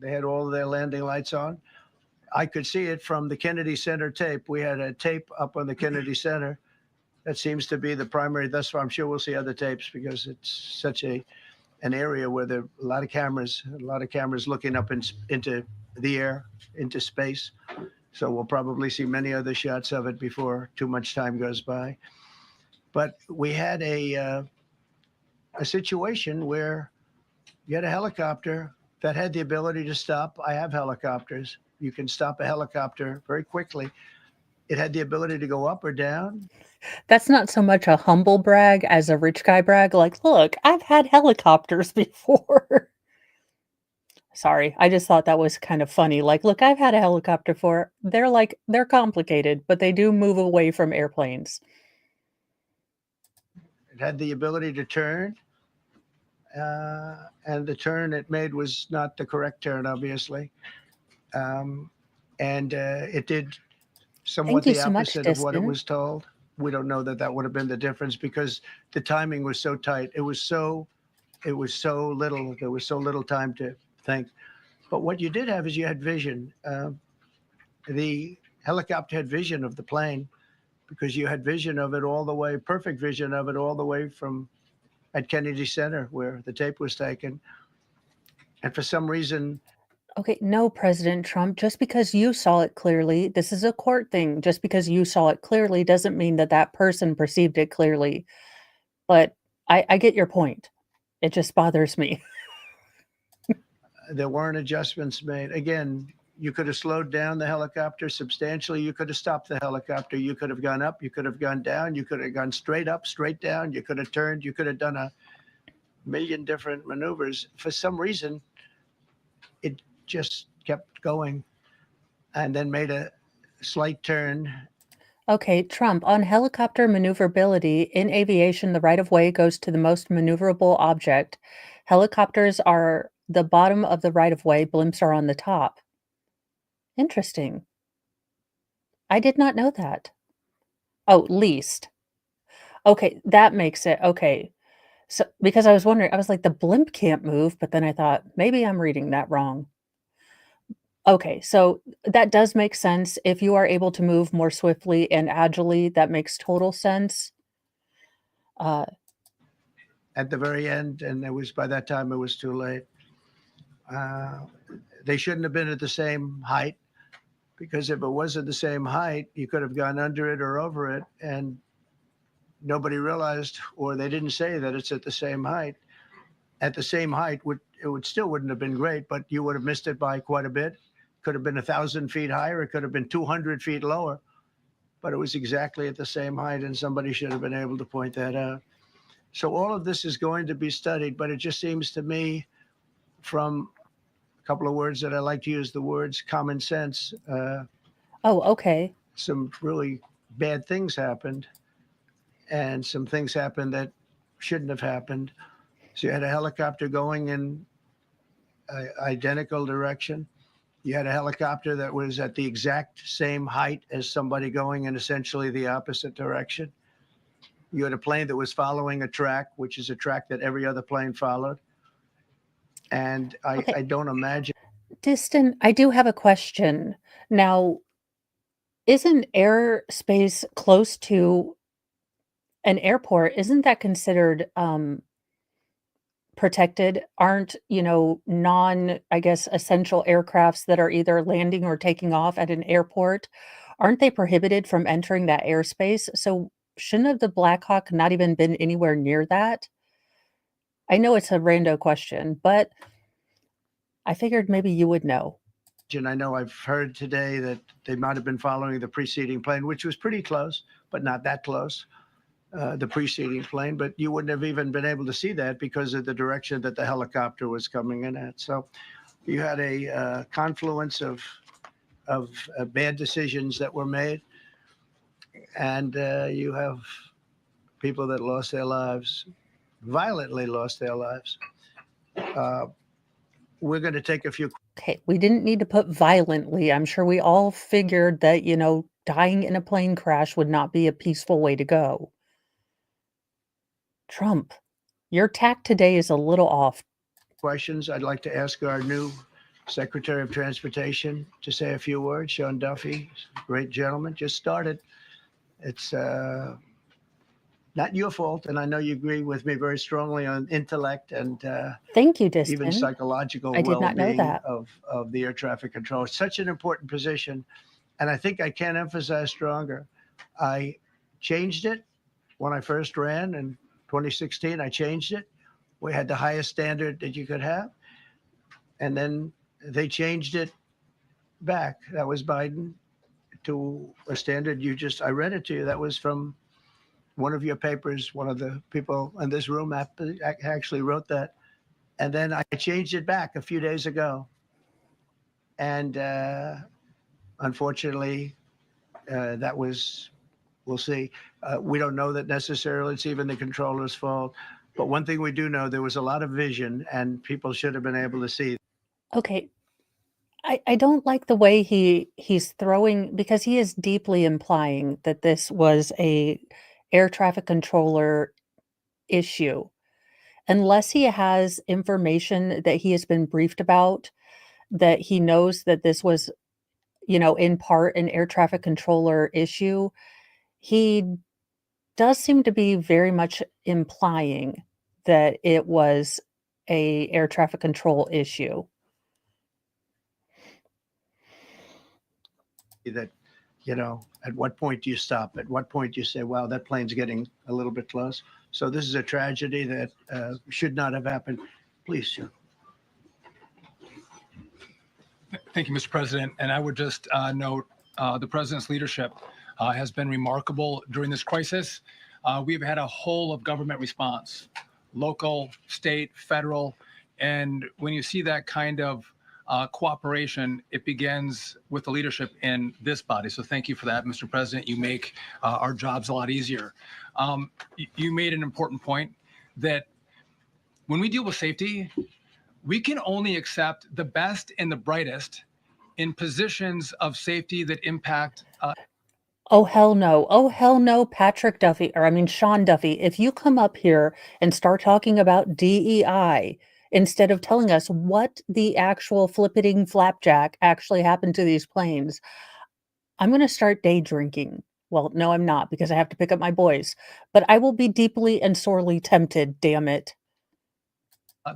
J: They had all of their landing lights on. I could see it from the Kennedy Center tape. We had a tape up on the Kennedy Center. That seems to be the primary. Thus far, I'm sure we'll see other tapes because it's such an area where there are a lot of cameras looking up into the air, into space. So we'll probably see many other shots of it before too much time goes by. But we had a situation where you had a helicopter that had the ability to stop. I have helicopters. You can stop a helicopter very quickly. It had the ability to go up or down.
B: That's not so much a humble brag as a rich guy brag. Like, look, I've had helicopters before. Sorry, I just thought that was kind of funny. Like, look, I've had a helicopter before. They're complicated, but they do move away from airplanes.
J: It had the ability to turn. And the turn it made was not the correct turn, obviously. And it did somewhat
B: you
J: the
B: so much,
J: opposite of what it
B: Distin.
J: was told. We don't know that that would have been the difference because the timing was so tight. It was so little. There was so little time to think. But what you did have is you had vision. The helicopter had vision of the plane because you had vision of it all the way, perfect vision of it all the way from at Kennedy Center where the tape was taken. And for some reason,
B: Okay, no, President Trump, just because you saw it clearly, this is a court thing. Just because you saw it clearly doesn't mean that that person perceived it clearly. But I get your point. It just bothers me.
J: there weren't adjustments made. Again, you could have slowed down the helicopter substantially. You could have stopped the helicopter. You could have gone up. You could have gone down. You could have gone straight up, straight down. You could have turned. You could have done a million different maneuvers. For some reason, it just kept going and then made a slight turn.
B: Okay, Trump, on helicopter maneuverability, in aviation, the right of way goes to the most maneuverable object. Helicopters are the bottom of the right of way, blimps are on the top. Interesting. I did not know that. Oh, least. Okay, that makes it okay. So, because I was wondering, I was like, the blimp can't move, but then I thought maybe I'm reading that wrong. Okay, so that does make sense. If you are able to move more swiftly and agilely, that makes total sense. Uh,
J: At the very end, and it was by that time it was too late. They shouldn't have been at the same height because if it was at the same height, you could have gone under it or over it, and nobody realized, or they didn't say that it's at the same height. At the same height, it would still wouldn't have been great, but you would have missed it by quite a bit. Could have been 1,000 feet higher. It could have been 200 feet lower, but it was exactly at the same height, and somebody should have been able to point that out. So all of this is going to be studied, but it just seems to me, from a couple of words that I like to use, the words common sense,
B: oh, okay.
J: some really bad things happened, and some things happened that shouldn't have happened. So you had a helicopter going in an identical direction. You had a helicopter that was at the exact same height as somebody going in essentially the opposite direction. You had a plane that was following a track, which is a track that every other plane followed. And
B: Okay.
J: I don't imagine.
B: Distant, I do have a question. Now, isn't airspace close to an airport, isn't that considered protected? Aren't, non, I guess, essential aircrafts that are either landing or taking off at an airport, aren't they prohibited from entering that airspace? So shouldn't have the Black Hawk not even been anywhere near that? I know it's a rando question, but I figured maybe you would know.
J: I know I've heard today that they might have been following the preceding plane, which was pretty close, but not that close, the preceding plane. But you wouldn't have even been able to see that because of the direction that the helicopter was coming in at. So you had a confluence of bad decisions that were made, and you have people that lost their lives, violently lost their lives. We're going to take a few.
B: Okay, we didn't need to put violently. I'm sure we all figured that, dying in a plane crash would not be a peaceful way to go. Trump, your tack today is a little off.
J: Questions. I'd like to ask our new Secretary of Transportation to say a few words. Sean Duffy, great gentleman, just started. It's not your fault, and I know you agree with me very strongly on intellect and
B: Thank you,
J: even
B: Distin.
J: psychological
B: I did not know
J: well-being
B: that.
J: of the air traffic control. It's such an important position, and I think I can't emphasize stronger. I changed it when I first ran in 2016. I changed it. We had the highest standard that you could have, and then they changed it back. That was Biden, to a standard I read it to you. That was from one of your papers. One of the people in this room actually wrote that. And then I changed it back a few days ago. And unfortunately, that was, we'll see. We don't know that necessarily it's even the controller's fault. But one thing we do know, there was a lot of vision and people should have been able to see.
B: Okay. I don't like the way he's throwing, because he is deeply implying that this was a air traffic controller issue. Unless he has information that he has been briefed about, that he knows that this was, in part an air traffic controller issue, he does seem to be very much implying that it was a air traffic control issue.
J: That, at what point do you stop? At what point do you say, wow, that plane's getting a little bit close? So this is a tragedy that should not have happened. Please, sir.
K: Thank you, Mr. President. And I would just note the president's leadership has been remarkable during this crisis. We've had a whole of government response, local, state, federal. And when you see that kind of cooperation, it begins with the leadership in this body. So thank you for that, Mr. President. You make our jobs a lot easier. You made an important point that when we deal with safety, we can only accept the best and the brightest in positions of safety that impact.
B: Oh, hell no. Oh, hell no, Patrick Duffy, Sean Duffy. If you come up here and start talking about DEI instead of telling us what the actual flippiting flapjack actually happened to these planes, I'm going to start day drinking. Well, no, I'm not, because I have to pick up my boys. But I will be deeply and sorely tempted, damn it.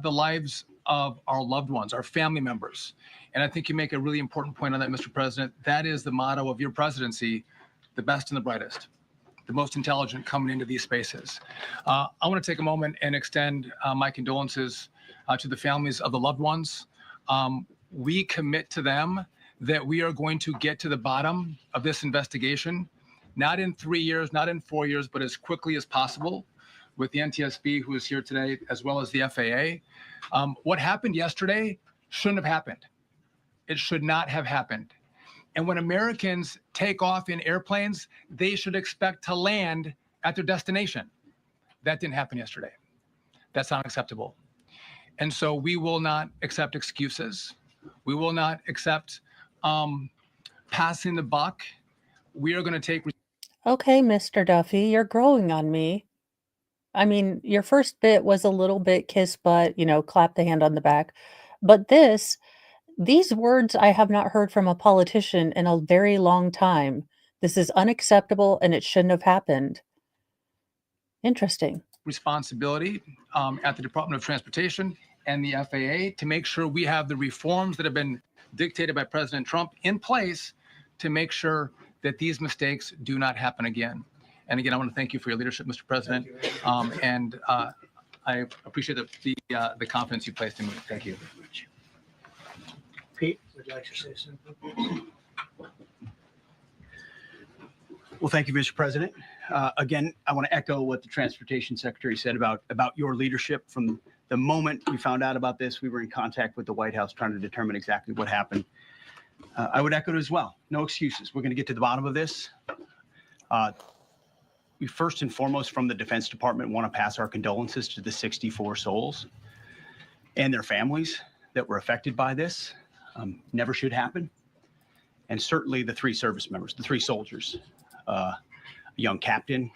K: The lives of our loved ones, our family members. And I think you make a really important point on that, Mr. President. That is the motto of your presidency, the best and the brightest, the most intelligent coming into these spaces. I want to take a moment and extend my condolences to the families of the loved ones. We commit to them that we are going to get to the bottom of this investigation, not in 3 years, not in 4 years, but as quickly as possible, with the NTSB, who is here today, as well as the FAA. What happened yesterday shouldn't have happened. It should not have happened. And when Americans take off in airplanes, they should expect to land at their destination. That didn't happen yesterday. That's not acceptable. And so we will not accept excuses. We will not accept passing the buck. We are going to take.
B: Okay, Mr. Duffy, you're growing on me. Your first bit was a little bit kiss butt, clap the hand on the back. But these words I have not heard from a politician in a very long time. This is unacceptable and it shouldn't have happened. Interesting.
K: Responsibility at the Department of Transportation and the FAA to make sure we have the reforms that have been dictated by President Trump in place to make sure that these mistakes do not happen again. And again, I want to thank you for your leadership, Mr. President, and I appreciate the confidence you placed in me. Thank you.
J: Pete, would you like to say something?
L: Well, thank you, Mr. President. Again, I want to echo what the Transportation Secretary said about your leadership. From the moment we found out about this, we were in contact with the White House trying to determine exactly what happened. I would echo it as well. No excuses. We're going to get to the bottom of this. We first and foremost, from the Defense Department, want to pass our condolences to the 64 souls and their families that were affected by this. Never should happen. And certainly the 3 service members, the 3 soldiers, a young captain,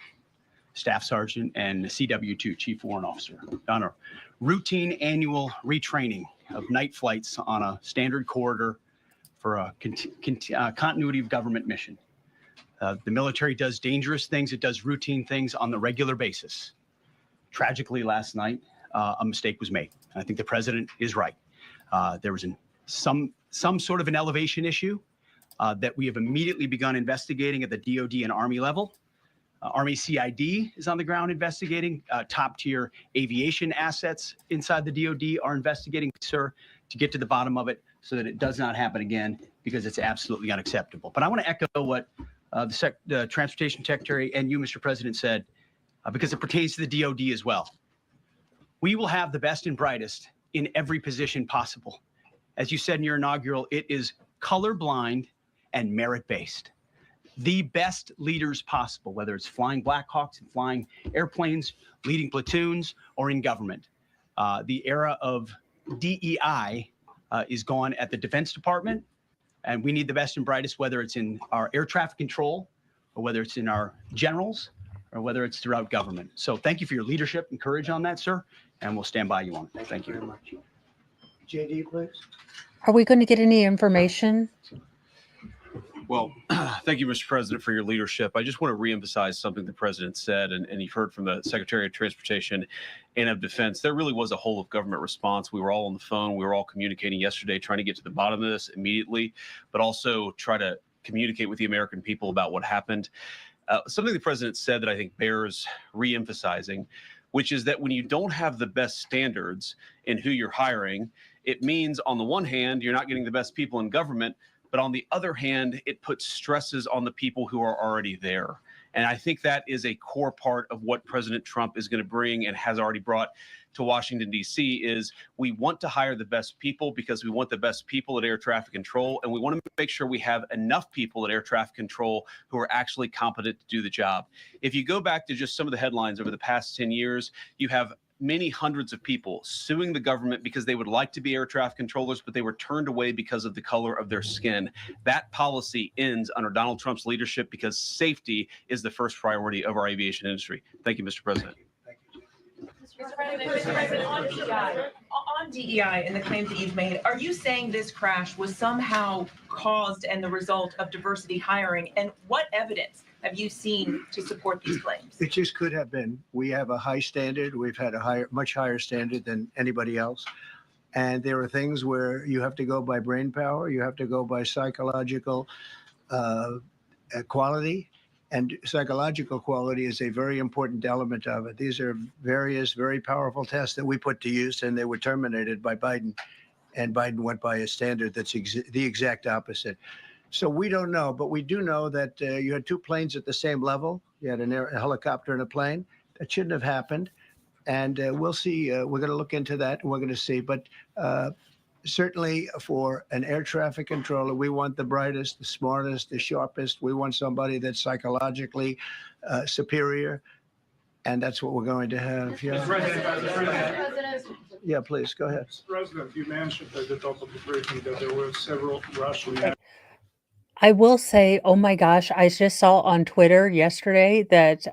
L: staff sergeant, and a CW2, Chief Warrant Officer, on a routine annual retraining of night flights on a standard corridor for a continuity of government mission. The military does dangerous things. It does routine things on the regular basis. Tragically, last night, a mistake was made. I think the president is right. There was some sort of an elevation issue that we have immediately begun investigating at the DOD and Army level. Army CID is on the ground investigating. Top tier aviation assets inside the DOD are investigating, sir, to get to the bottom of it so that it does not happen again, because it's absolutely unacceptable. But I want to echo what the Transportation Secretary and you, Mr. President, said, because it pertains to the DOD as well. We will have the best and brightest in every position possible. As you said in your inaugural, it is colorblind and merit-based. The best leaders possible, whether it's flying Black Hawks and flying airplanes, leading platoons, or in government. The era of DEI is gone at the Defense Department. And we need the best and brightest, whether it's in our air traffic control, or whether it's in our generals, or whether it's throughout government. So thank you for your leadership and courage on that, sir. And we'll stand by you on it. Thank you very much.
J: JD, please.
B: Are we going to get any information?
M: Well, thank you, Mr. President, for your leadership. I just want to reemphasize something the President said, and you've heard from the Secretary of Transportation and of Defense. There really was a whole of government response. We were all on the phone. We were all communicating yesterday, trying to get to the bottom of this immediately, but also try to communicate with the American people about what happened. Something the President said that I think bears reemphasizing, which is that when you don't have the best standards in who you're hiring, it means on the one hand, you're not getting the best people in government, but on the other hand, it puts stresses on the people who are already there. And I think that is a core part of what President Trump is going to bring and has already brought to Washington, D.C. is we want to hire the best people because we want the best people at air traffic control. And we want to make sure we have enough people at air traffic control who are actually competent to do the job. If you go back to just some of the headlines over the past 10 years, you have many hundreds of people suing the government because they would like to be air traffic controllers, but they were turned away because of the color of their skin. That policy ends under Donald Trump's leadership because safety is the first priority of our aviation industry. Thank you, Mr. President.
N: Mr. President, on DEI and the claims that you've made, are you saying this crash was somehow caused and the result of diversity hiring? And what evidence have you seen to support these claims?
J: It just could have been. We have a high standard. We've had a much higher standard than anybody else. And there are things where you have to go by brain power. You have to go by psychological quality. And psychological quality is a very important element of it. These are various very powerful tests that we put to use, and they were terminated by Biden. And Biden went by a standard that's the exact opposite. So we don't know, but we do know that you had two planes at the same level. You had a helicopter and a plane. That shouldn't have happened. And we'll see. We're going to look into that, and we're going to see. But certainly for an air traffic controller, we want the brightest, the smartest, the sharpest. We want somebody that's psychologically superior. And that's what we're going to have. Yeah.
O: President.
J: Yeah, please, go ahead.
O: Mr. President, you mentioned at the top of the briefing that there were several Russian.
B: I will say, oh my gosh, I just saw on Twitter yesterday that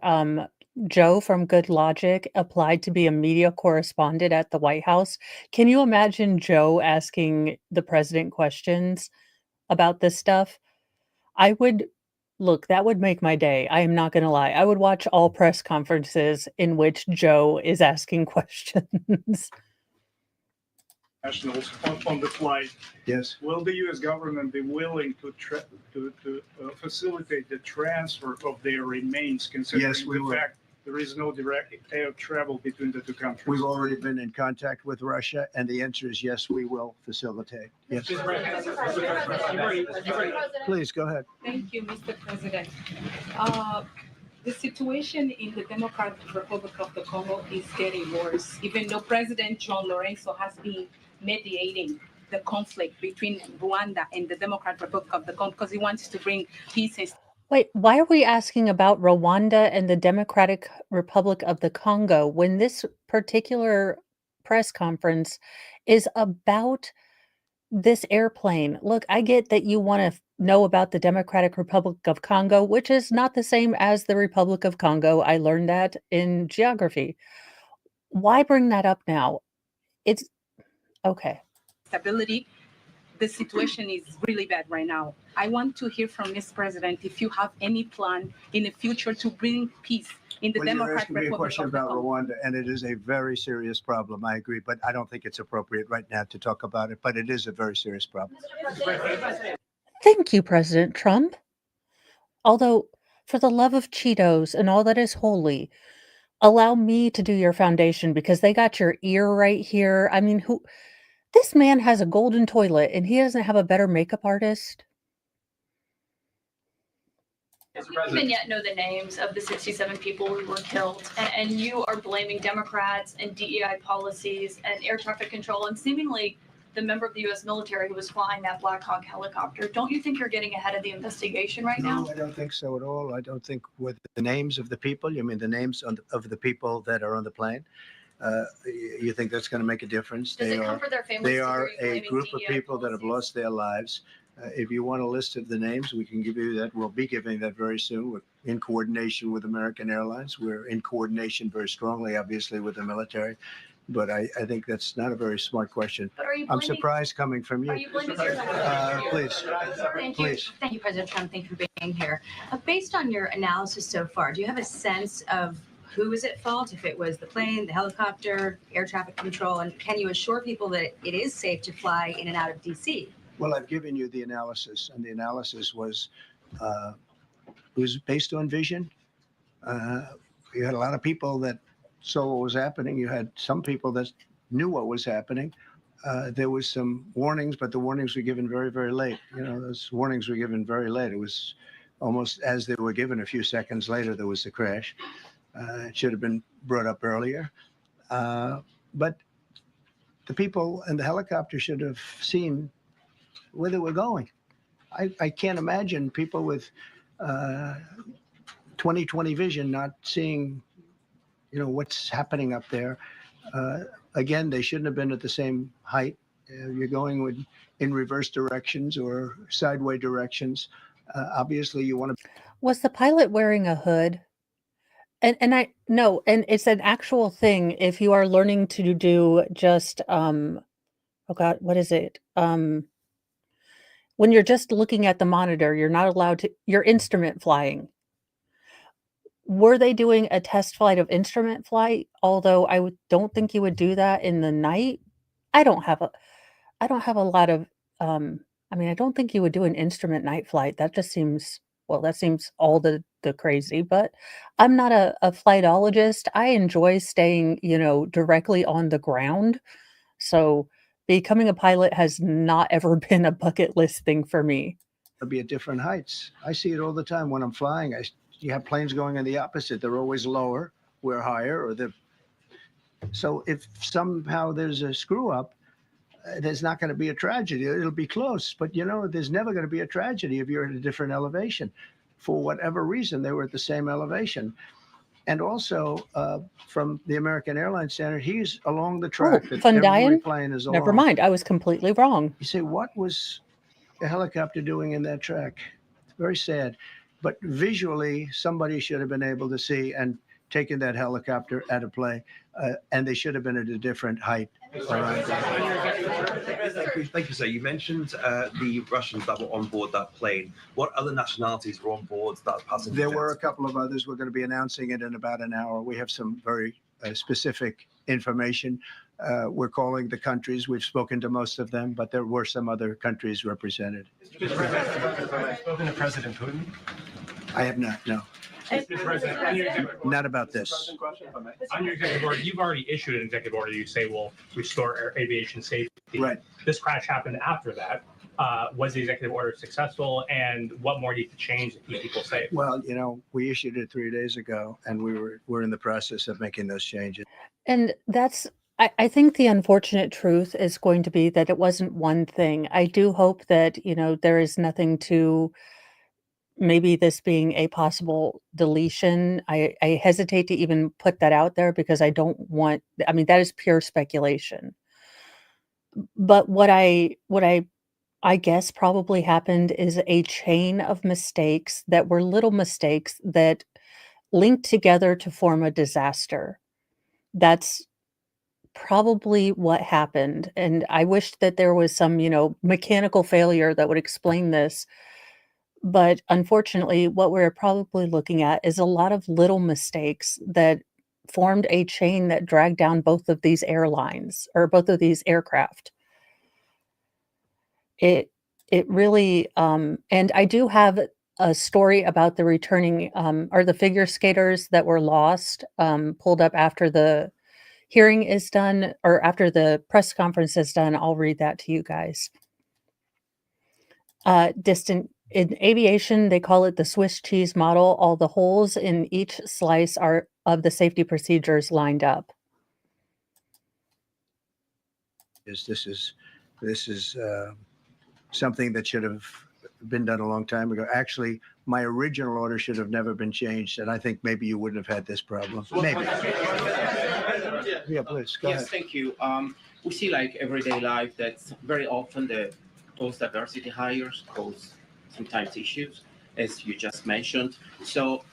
B: Joe from Good Logic applied to be a media correspondent at the White House. Can you imagine Joe asking the president questions about this stuff? I would look, that would make my day. I am not going to lie. I would watch all press conferences in which Joe is asking questions.
O: Nationals on the flight.
J: Yes.
O: Will the U.S. government be willing to facilitate the transfer of their remains, considering
J: Yes, we
O: the
J: will.
O: fact there is no direct air travel between the two countries?
J: We've already been in contact with Russia, and the answer is yes, we will facilitate. Yes. Please, go ahead.
P: Thank you, Mr. President. The situation in the Democratic Republic of the Congo is getting worse, even though President John Lorenzo has been mediating the conflict between Rwanda and the Democratic Republic of the Congo because he wants to bring peace and
B: Wait, why are we asking about Rwanda and the Democratic Republic of the Congo when this particular press conference is about this airplane? Look, I get that you want to know about the Democratic Republic of Congo, which is not the same as the Republic of Congo. I learned that in geography. Why bring that up now? It's okay.
P: stability. The situation is really bad right now. I want to hear from Ms. President if you have any plan in the future to bring peace in the
J: Well, you're
P: Democratic
J: asking me a
P: Republic
J: question
P: of the
J: about
P: Congo.
J: Rwanda, and it is a very serious problem. I agree, but I don't think it's appropriate right now to talk about it. But it is a very serious problem.
B: Thank you, President Trump. Although, for the love of Cheetos and all that is holy, allow me to do your foundation because they got your ear right here. I mean, who? This man has a golden toilet and he doesn't have a better makeup artist.
Q: We don't even yet know the names of the 67 people who were killed, and you are blaming Democrats and DEI policies and air traffic control and seemingly the member of the U.S. military who was flying that Black Hawk helicopter. Don't you think you're getting ahead of the investigation right now?
J: No, I don't think so at all. I don't think with the names of the people, you mean the names of the people that are on the plane. You think that's going to make a difference?
Q: Does it comfort their families
J: They
Q: to
J: are
Q: hear you
J: a
Q: blaming
J: group of
Q: DEI
J: people that have
Q: policies?
J: lost their lives. If you want a list of the names, we can give you that. We'll be giving that very soon. We're in coordination with American Airlines. We're in coordination very strongly, obviously, with the military. But I think that's not a very smart question.
Q: But are you
J: I'm
Q: blaming,
J: surprised coming from
Q: are
J: you.
Q: you blaming your
J: Please,
R: Thank you.
J: please.
R: Thank you, President Trump. Thank you for being here. Based on your analysis so far, do you have a sense of who is at fault? If it was the plane, the helicopter, air traffic control, and can you assure people that it is safe to fly in and out of DC?
J: Well, I've given you the analysis, and the analysis was based on vision. You had a lot of people that saw what was happening. You had some people that knew what was happening. There was some warnings, but the warnings were given very, very late. Those warnings were given very late. It was almost as they were given a few seconds later, there was the crash. It should have been brought up earlier. But the people in the helicopter should have seen where they were going. I can't imagine people with 20/20 vision not seeing, what's happening up there. Again, they shouldn't have been at the same height. You're going in reverse directions or sideways directions. Obviously, you want to.
B: Was the pilot wearing a hood? And I no, and it's an actual thing if you are learning to do just, oh god, what is it? When you're just looking at the monitor, you're not allowed to you're instrument flying. Were they doing a test flight of instrument flight? Although don't think you would do that in the night. I don't have a I don't have a lot of, I mean, I don't think you would do an instrument night flight. That just seems, well, that seems all the crazy, but I'm not a flightologist. I enjoy staying, directly on the ground. So becoming a pilot has not ever been a bucket list thing for me.
J: Be at different heights. I see it all the time when I'm flying. You have planes going in the opposite. They're always lower, we're higher, so if somehow there's a screw up, there's not going to be a tragedy. It'll be close, but there's never going to be a tragedy if you're at a different elevation. For whatever reason, they were at the same elevation. And also, from the American Airlines Center, he's along the track that every
B: Fundian?
J: plane is along.
B: Never mind. I was completely wrong.
J: You say, what was a helicopter doing in that track? It's very sad. But visually, somebody should have been able to see and taken that helicopter out of play, and they should have been at a different height.
S: Thank you, sir. You mentioned the Russians that were on board that plane. What other nationalities were on board that passenger
J: There
S: jet?
J: were a couple of others. We're going to be announcing it in about an hour. We have some very specific information. We're calling the countries. We've spoken to most of them, but there were some other countries represented.
K: Spoken to President Putin?
J: I have not, no.
T: Mr. President, on your executive
J: Not about this.
T: On your executive order, you've already issued an executive order you say will restore aviation safety.
J: Right.
T: This crash happened after that. Was the executive order successful, and what more needs to change to keep people safe?
J: Well, we issued it 3 days ago, and we're in the process of making those changes.
B: And I think the unfortunate truth is going to be that it wasn't one thing. I do hope that, there is nothing to maybe this being a possible deletion. I hesitate to even put that out there because I don't want, I mean, that is pure speculation. But what I guess probably happened is a chain of mistakes that were little mistakes that linked together to form a disaster. That's probably what happened. And I wish that there was some, mechanical failure that would explain this. But unfortunately, what we're probably looking at is a lot of little mistakes that formed a chain that dragged down both of these airlines or both of these aircraft. It really, and I do have a story about the returning or the figure skaters that were lost, pulled up after the hearing is done or after the press conference is done. I'll read that to you guys. In aviation, they call it the Swiss cheese model. All the holes in each slice are of the safety procedures lined up.
J: This is something that should have been done a long time ago. Actually, my original order should have never been changed, and I think maybe you wouldn't have had this problem. Maybe. Yeah, please, go ahead.
U: Yes, thank you. We see like everyday life that very often those diversity hires cause sometimes issues, as you just mentioned. So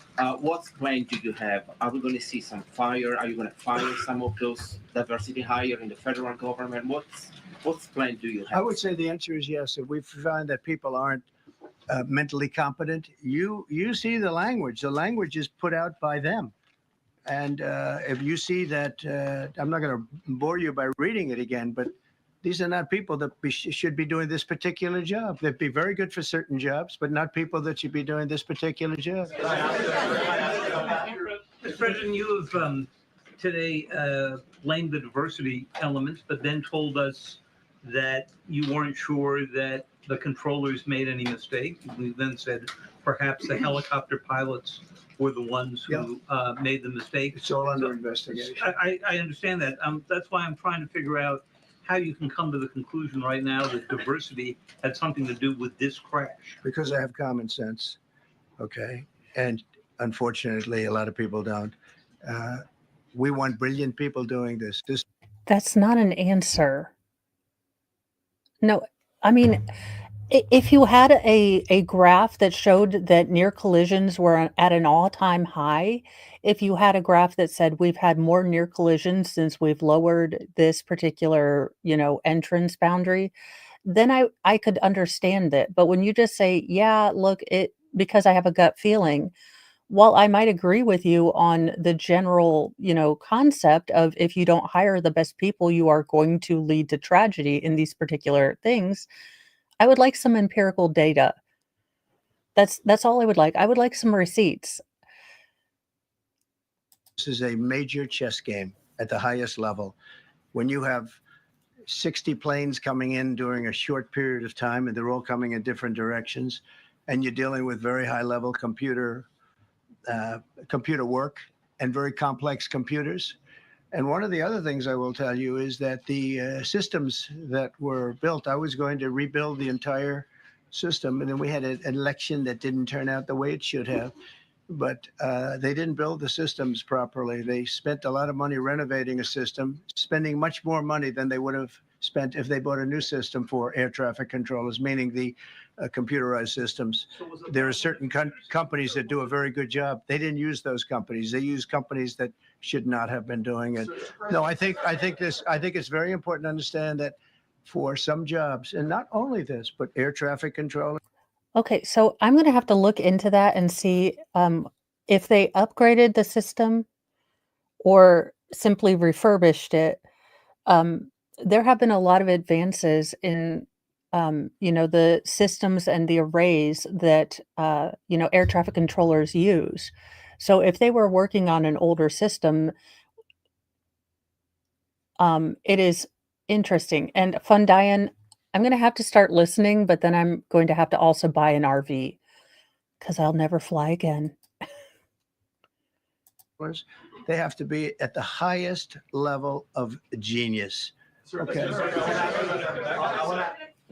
U: what plan do you have? Are we going to see some fire? Are you going to fire some of those diversity hire in the federal government? What's plan do you have?
J: I would say the answer is yes. If we find that people aren't mentally competent, you see the language. The language is put out by them. And if you see that, I'm not going to bore you by reading it again, but these are not people that should be doing this particular job. They'd be very good for certain jobs, but not people that should be doing this particular job.
V: Mr. President, you have today blamed the diversity elements, but then told us that you weren't sure that the controllers made any mistake. We then said perhaps the helicopter pilots were the ones who made the mistake.
J: It's all under investigation.
V: I understand that. That's why I'm trying to figure out how you can come to the conclusion right now that diversity had something to do with this crash.
J: Because I have common sense, okay? And unfortunately, a lot of people don't. We want brilliant people doing this.
B: That's not an answer. No, I mean, if you had a graph that showed that near collisions were at an all-time high, if you had a graph that said we've had more near collisions since we've lowered this particular, entrance boundary, then I could understand it. But when you just say, yeah, look, because I have a gut feeling, while I might agree with you on the general, concept of if you don't hire the best people, you are going to lead to tragedy in these particular things, I would like some empirical data. That's all I would like. I would like some receipts.
J: This is a major chess game at the highest level. When you have 60 planes coming in during a short period of time, and they're all coming in different directions, and you're dealing with very high-level computer work and very complex computers. And one of the other things I will tell you is that the systems that were built, I was going to rebuild the entire system, and then we had an election that didn't turn out the way it should have. But they didn't build the systems properly. They spent a lot of money renovating a system, spending much more money than they would have spent if they bought a new system for air traffic controllers, meaning the computerized systems. There are certain companies that do a very good job. They didn't use those companies. They used companies that should not have been doing it. No, I think it's very important to understand that for some jobs, and not only this, but air traffic control.
B: Okay, so I'm going to have to look into that and see if they upgraded the system or simply refurbished it. There have been a lot of advances in, the systems and the arrays that, air traffic controllers use. So if they were working on an older system, it is interesting. And Fun Diane, I'm going to have to start listening, but then I'm going to have to also buy an RV because I'll never fly again.
J: They have to be at the highest level of genius. Okay.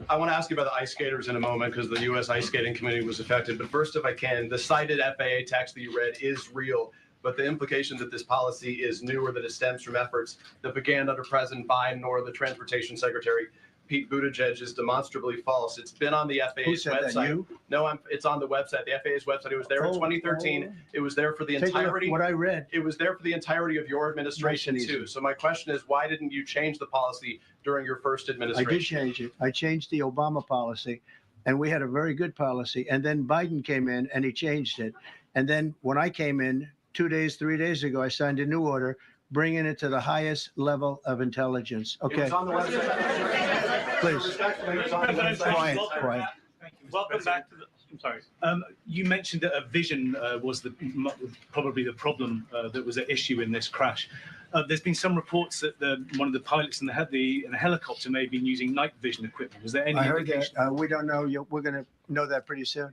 W: I want to ask you about the ice skaters in a moment because the U.S. Ice Skating Committee was affected. But first, if I can, the cited FAA text that you read is real. But the implication that this policy is newer, that it stems from efforts that began under President Biden or the Transportation Secretary Pete Buttigieg is demonstrably false. It's been on the FAA's website. That, you? No, it's on the website, the FAA's website. It was there in 2013. It was there for the entirety.
J: What I read.
W: It was there for the entirety of your administration too. So my question is, why didn't you change the policy during your first administration?
J: I did change it. I changed the Obama policy, and we had a very good policy. And then Biden came in and he changed it. And then when I came in 3 days ago, I signed a new order bringing it to the highest level of intelligence. Okay.
W: It's on the website.
J: Please. Quiet.
V: Welcome back to the. I'm sorry. You mentioned that a vision was probably the problem that was at issue in this crash. There's been some reports that one of the pilots in the helicopter may have been using night vision equipment. Was there any?
J: I heard that. We don't know. We're going to know that pretty soon.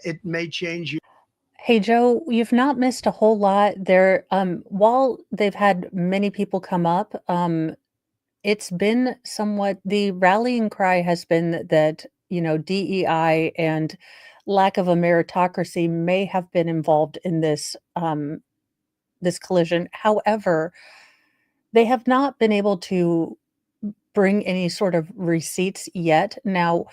J: It may change.
B: Hey, Joe, you've not missed a whole lot there. While they've had many people come up, it's been somewhat, the rallying cry has been that, DEI and lack of a meritocracy may have been involved in this collision. However, they have not been able to bring any sort of receipts yet. Now,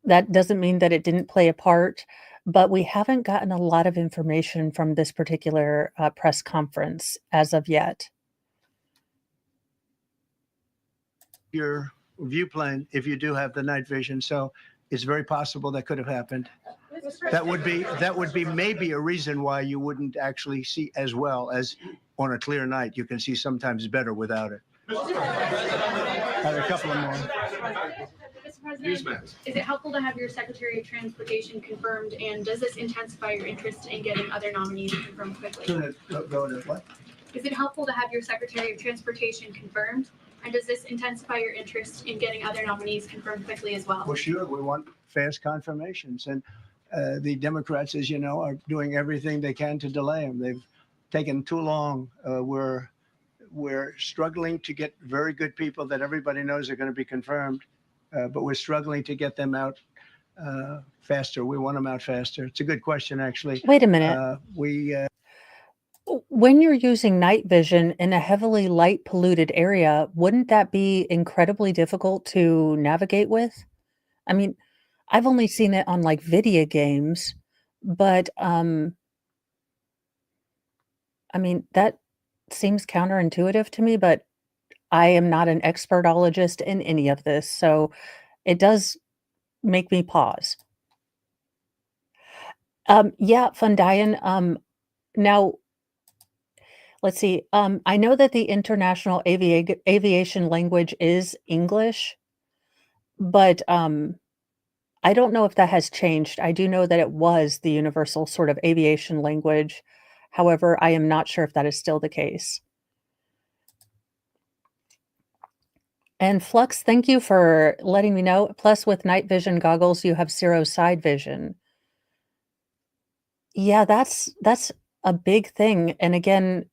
B: that doesn't mean that it didn't play a part, but we haven't gotten a lot of information from this particular press conference as of yet.
J: Your view plane if you do have the night vision. So it's very possible that could have happened. That would be maybe a reason why you wouldn't actually see as well as on a clear night. You can see sometimes better without it. I have a couple of more.
Q: Mr. President, is it helpful to have your Secretary of Transportation confirmed, and does this intensify your interest in getting other nominees confirmed quickly?
J: Go to what?
Q: Is it helpful to have your Secretary of Transportation confirmed, and does this intensify your interest in getting other nominees confirmed quickly as well?
J: Well, sure. We want fast confirmations. And the Democrats, as you know, are doing everything they can to delay them. They've taken too long. We're struggling to get very good people that everybody knows are going to be confirmed, but we're struggling to get them out faster. We want them out faster. It's a good question, actually.
B: Wait a minute. When you're using night vision in a heavily light polluted area, wouldn't that be incredibly difficult to navigate with? I mean, I've only seen it on like video games, but I mean, that seems counterintuitive to me, but I am not an expertologist in any of this, so it does make me pause. Yeah, Fundian, now let's see. I know that the international aviation language is English, but I don't know if that has changed. I do know that it was the universal sort of aviation language. However, I am not sure if that is still the case. And Flux, thank you for letting me know. Plus, with night vision goggles, you have zero side vision. Yeah, that's a big thing. And again,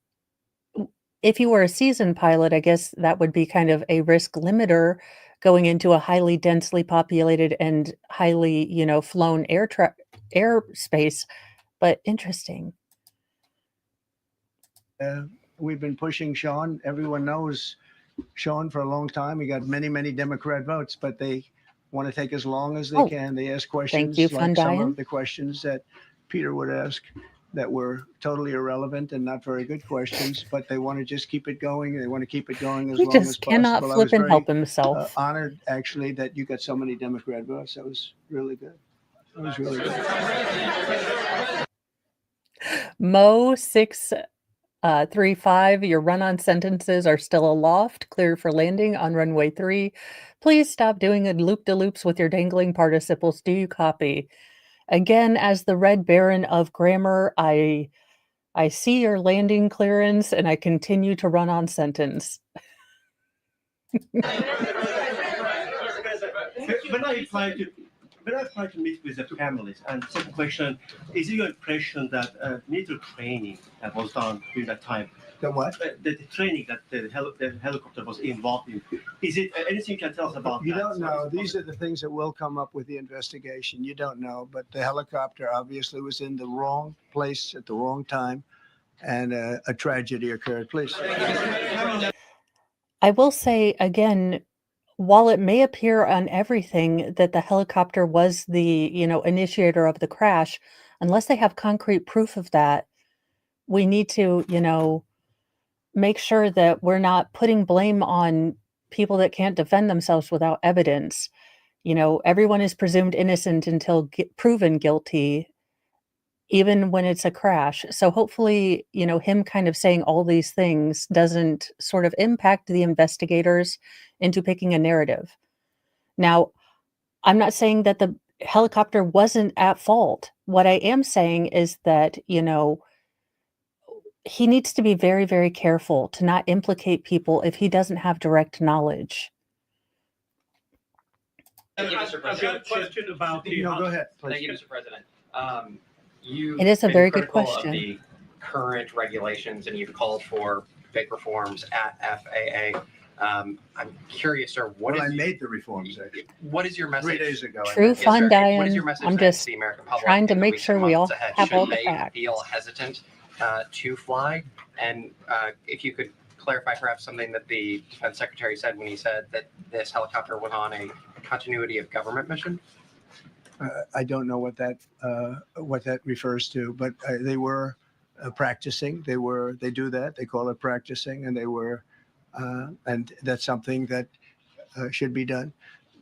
B: if you were a seasoned pilot, I guess that would be kind of a risk limiter going into a highly densely populated and highly, flown airspace. But interesting.
J: We've been pushing Sean. Everyone knows Sean for a long time. He got many, many Democrat votes, but they want to take as long as they can. They ask questions
B: you,
J: like some
B: Fundian.
J: of the questions that Peter would ask that were totally irrelevant and not very good questions, but they want to just keep it going. They want to keep it going as
B: He
J: long as
B: just
J: possible.
B: cannot
J: I
B: flip
J: was
B: and
J: very
B: help himself.
J: honored, actually, that you got so many Democrat votes. That was really good. That was really good.
B: Mo 635, your run-on sentences are still aloft, clear for landing on runway 3. Please stop doing a loop-de-loops with your dangling participles. Do you copy? Again, as the Red Baron of grammar, I see your landing clearance and I continue to run on sentence.
A: When I try to meet with the families, and second question, is it your impression that military training that was done during that time?
J: The what?
A: The training that the helicopter was involved in. Is it anything you can tell us about
J: You
A: that?
J: don't know. These are the things that will come up with the investigation. You don't know, but the helicopter obviously was in the wrong place at the wrong time, and a tragedy occurred. Please.
B: I will say again, while it may appear on everything that the helicopter was the, initiator of the crash, unless they have concrete proof of that, we need to, make sure that we're not putting blame on people that can't defend themselves without evidence. Everyone is presumed innocent until proven guilty, even when it's a crash. So hopefully, him kind of saying all these things doesn't sort of impact the investigators into picking a narrative. Now, I'm not saying that the helicopter wasn't at fault. What I am saying is that, he needs to be very, very careful to not implicate people if he doesn't have direct knowledge.
C: Thank you, Mr. President.
V: I've got a question about the.
J: No, go ahead, please.
C: Thank you, Mr. President. You've
B: It is a
C: been
B: very good
C: critical
B: question.
C: of the current regulations, and you've called for big reforms at FAA. I'm curious, sir,
J: Well, I made the reforms actually
C: what is your message?
J: 3 days ago. I
B: True
J: made it.
B: fun,
C: What is
B: Diane.
C: your message
B: I'm
C: then
B: just
C: to the American public
B: trying to
C: in the
B: make
C: weeks
B: sure
C: and
B: we all
C: months ahead?
B: have all
C: Should
B: the
C: they
B: facts.
C: feel hesitant to fly? And if you could clarify perhaps something that the defense secretary said when he said that this helicopter was on a continuity of government mission?
J: I don't know what that refers to, but they were practicing. They do that. They call it practicing, and they were, and that's something that should be done.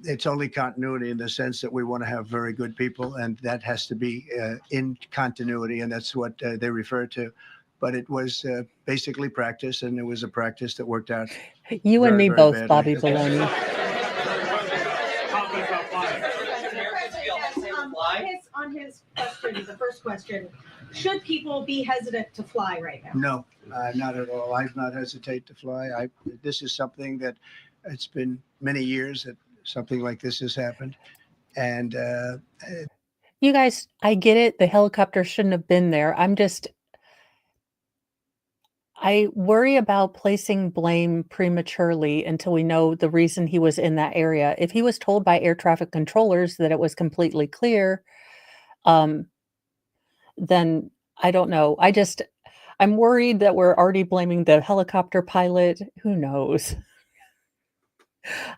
J: It's only continuity in the sense that we want to have very good people, and that has to be in continuity, and that's what they refer to. But it was basically practice, and it was a practice that worked out.
B: You and
J: very,
B: me
J: very
B: both,
J: badly.
B: Bobby Baloney.
E: On his question, the first question, should people be hesitant to fly right now?
J: No, not at all. I've not hesitate to fly. This is something that it's been many years that something like this has happened, and
B: You guys, I get it. The helicopter shouldn't have been there. I worry about placing blame prematurely until we know the reason he was in that area. If he was told by air traffic controllers that it was completely clear, then I don't know. I'm worried that we're already blaming the helicopter pilot. Who knows?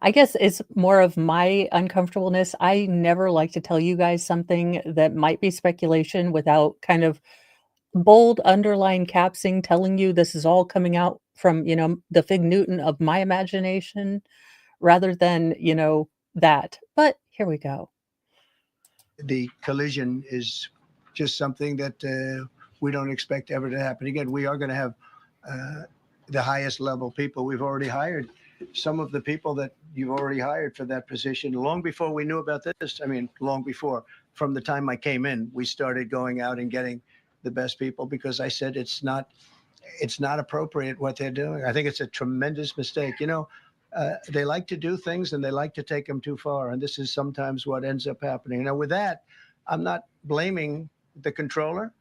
B: I guess it's more of my uncomfortableness. I never like to tell you guys something that might be speculation without kind of bold underline capsing telling you this is all coming out from, the Fig Newton of my imagination rather than, that. But here we go.
J: the collision is just something that we don't expect ever to happen again. We are going to have the highest level people we've already hired. Some of the people that you've already hired for that position, long before we knew about this, long before, from the time I came in, we started going out and getting the best people because I said it's not appropriate what they're doing. I think it's a tremendous mistake. They like to do things and they like to take them too far. And this is sometimes what ends up happening. Now, with that, I'm not blaming the controller.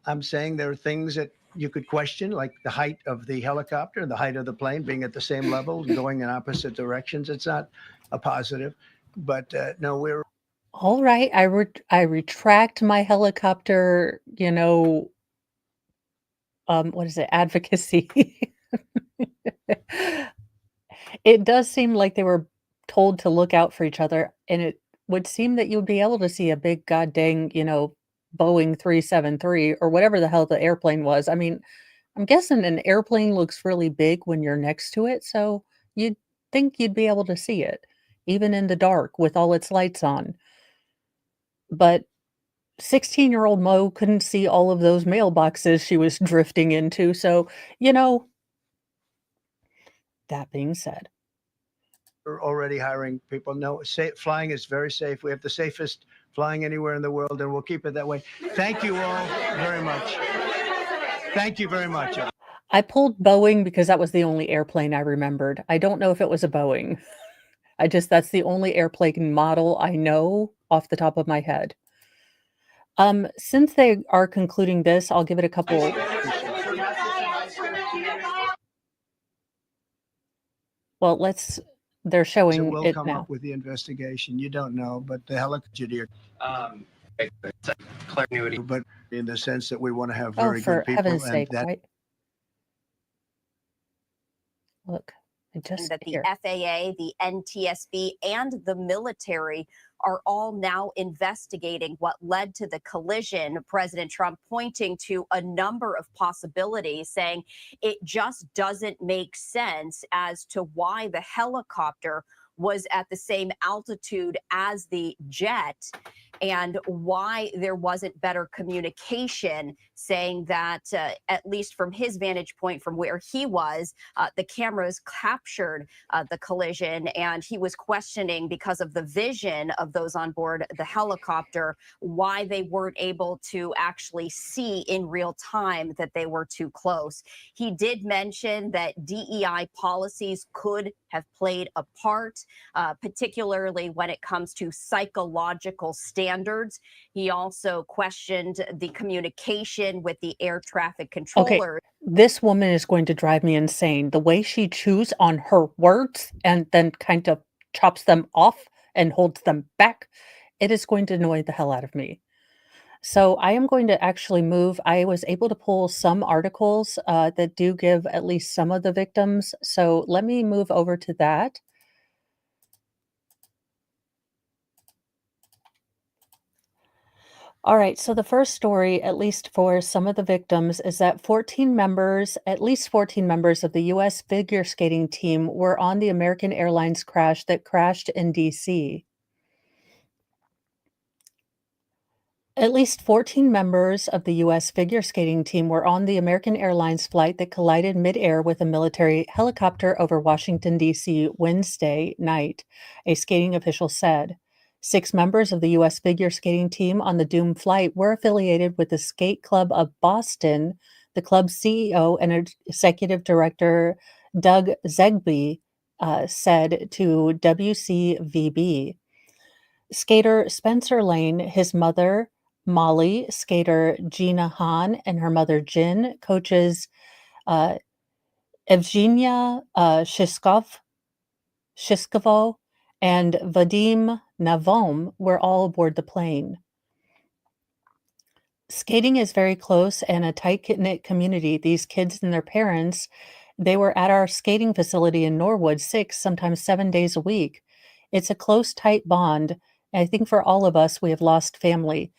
J: I'm saying there are things that you could question, like the height of the helicopter, the height of the plane being at the same level, going in opposite directions. It's not a positive. But no, we're
B: All right, I retract my helicopter, what is it? Advocacy. It does seem like they were told to look out for each other, and it would seem that you'd be able to see a big god dang, Boeing 373 or whatever the hell the airplane was. I'm guessing an airplane looks really big when you're next to it, so you'd think you'd be able to see it, even in the dark with all its lights on. But 16-year-old Mo couldn't see all of those mailboxes she was drifting into, so, that being said.
J: already hiring people. No, flying is very safe. We have the safest flying anywhere in the world, and we'll keep it that way. Thank you all very much. Thank you very much.
B: I pulled Boeing because that was the only airplane I remembered. I don't know if it was a Boeing. That's the only airplane model I know off the top of my head. Since they are concluding this, I'll give it a couple. Well, they're showing
J: will
B: it
J: come
B: now.
J: up with the investigation. You don't know, but the helicopter.
C: Continuity.
J: But in the sense that we want to have
B: Oh,
J: very
B: for
J: good people,
B: heaven's
J: and
B: sake,
J: that
B: right? Look,
I: that the FAA, the NTSB, and the military are all now investigating what led to the collision. President Trump pointing to a number of possibilities, saying it just doesn't make sense as to why the helicopter was at the same altitude as the jet and why there wasn't better communication, saying that at least from his vantage point from where he was, the cameras captured the collision, and he was questioning, because of the vision of those on board the helicopter, why they weren't able to actually see in real time that they were too close. He did mention that DEI policies could have played a part, particularly when it comes to psychological state standards. He also questioned the communication with the air traffic
B: Okay,
I: controller.
B: this woman is going to drive me insane. The way she chews on her words and then kind of chops them off and holds them back, it is going to annoy the hell out of me. So I am going to actually move. I was able to pull some articles that do give at least some of the victims. So let me move over to that. All right, so the first story, at least for some of the victims, is that at least 14 members of the U.S. figure skating team were on the American Airlines crash that crashed in D.C. At least 14 members of the U.S. figure skating team were on the American Airlines flight that collided midair with a military helicopter over Washington, D.C. Wednesday night, a skating official said. 6 members of the U.S. figure skating team on the doomed flight were affiliated with the Skate Club of Boston. The club's CEO and executive director, Doug Zegbee, said to WCVB. Skater Spencer Lane, his mother, Molly, skater Gina Hahn, and her mother, Jen, coaches uh, Evgenia Shishkovo, and Vadim Navom were all aboard the plane. Skating is very close and a tight-knit community. These kids and their parents, they were at our skating facility in Norwood 6, sometimes 7 days a week. It's a close, tight bond. And I think for all of us, we have lost family.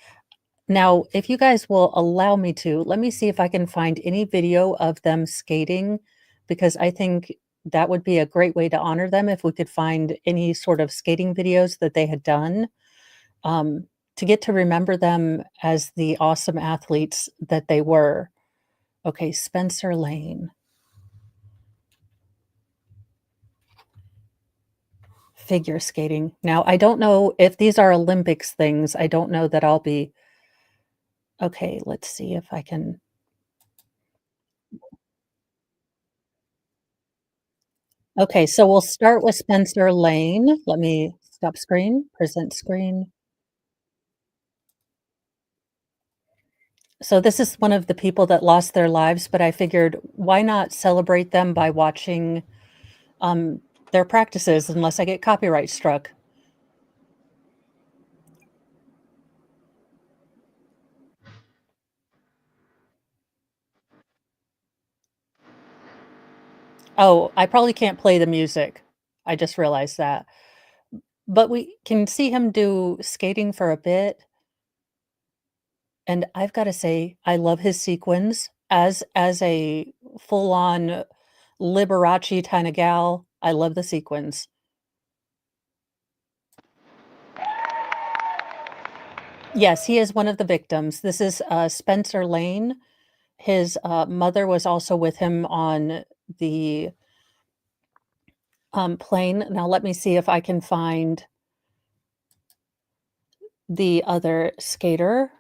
B: Now, if you guys will allow me to, let me see if I can find any video of them skating, because I think that would be a great way to honor them if we could find any sort of skating videos that they had done, to get to remember them as the awesome athletes that they were. Okay, Spencer Lane. Figure skating. Now, I don't know if these are Olympics things. I don't know that I'll be. Okay, let's see if I can. Okay, so we'll start with Spencer Lane. Let me stop screen, present screen. So this is one of the people that lost their lives, but I figured why not celebrate them by watching their practices unless I get copyright struck. Oh, I probably can't play the music. I just realized that. But we can see him do skating for a bit. And I've got to say, I love his sequins as a full-on Liberace kind of gal. I love the sequins. Yes, he is one of the victims. This is Spencer Lane. His mother was also with him on the plane. Now let me see if I can find the other skater.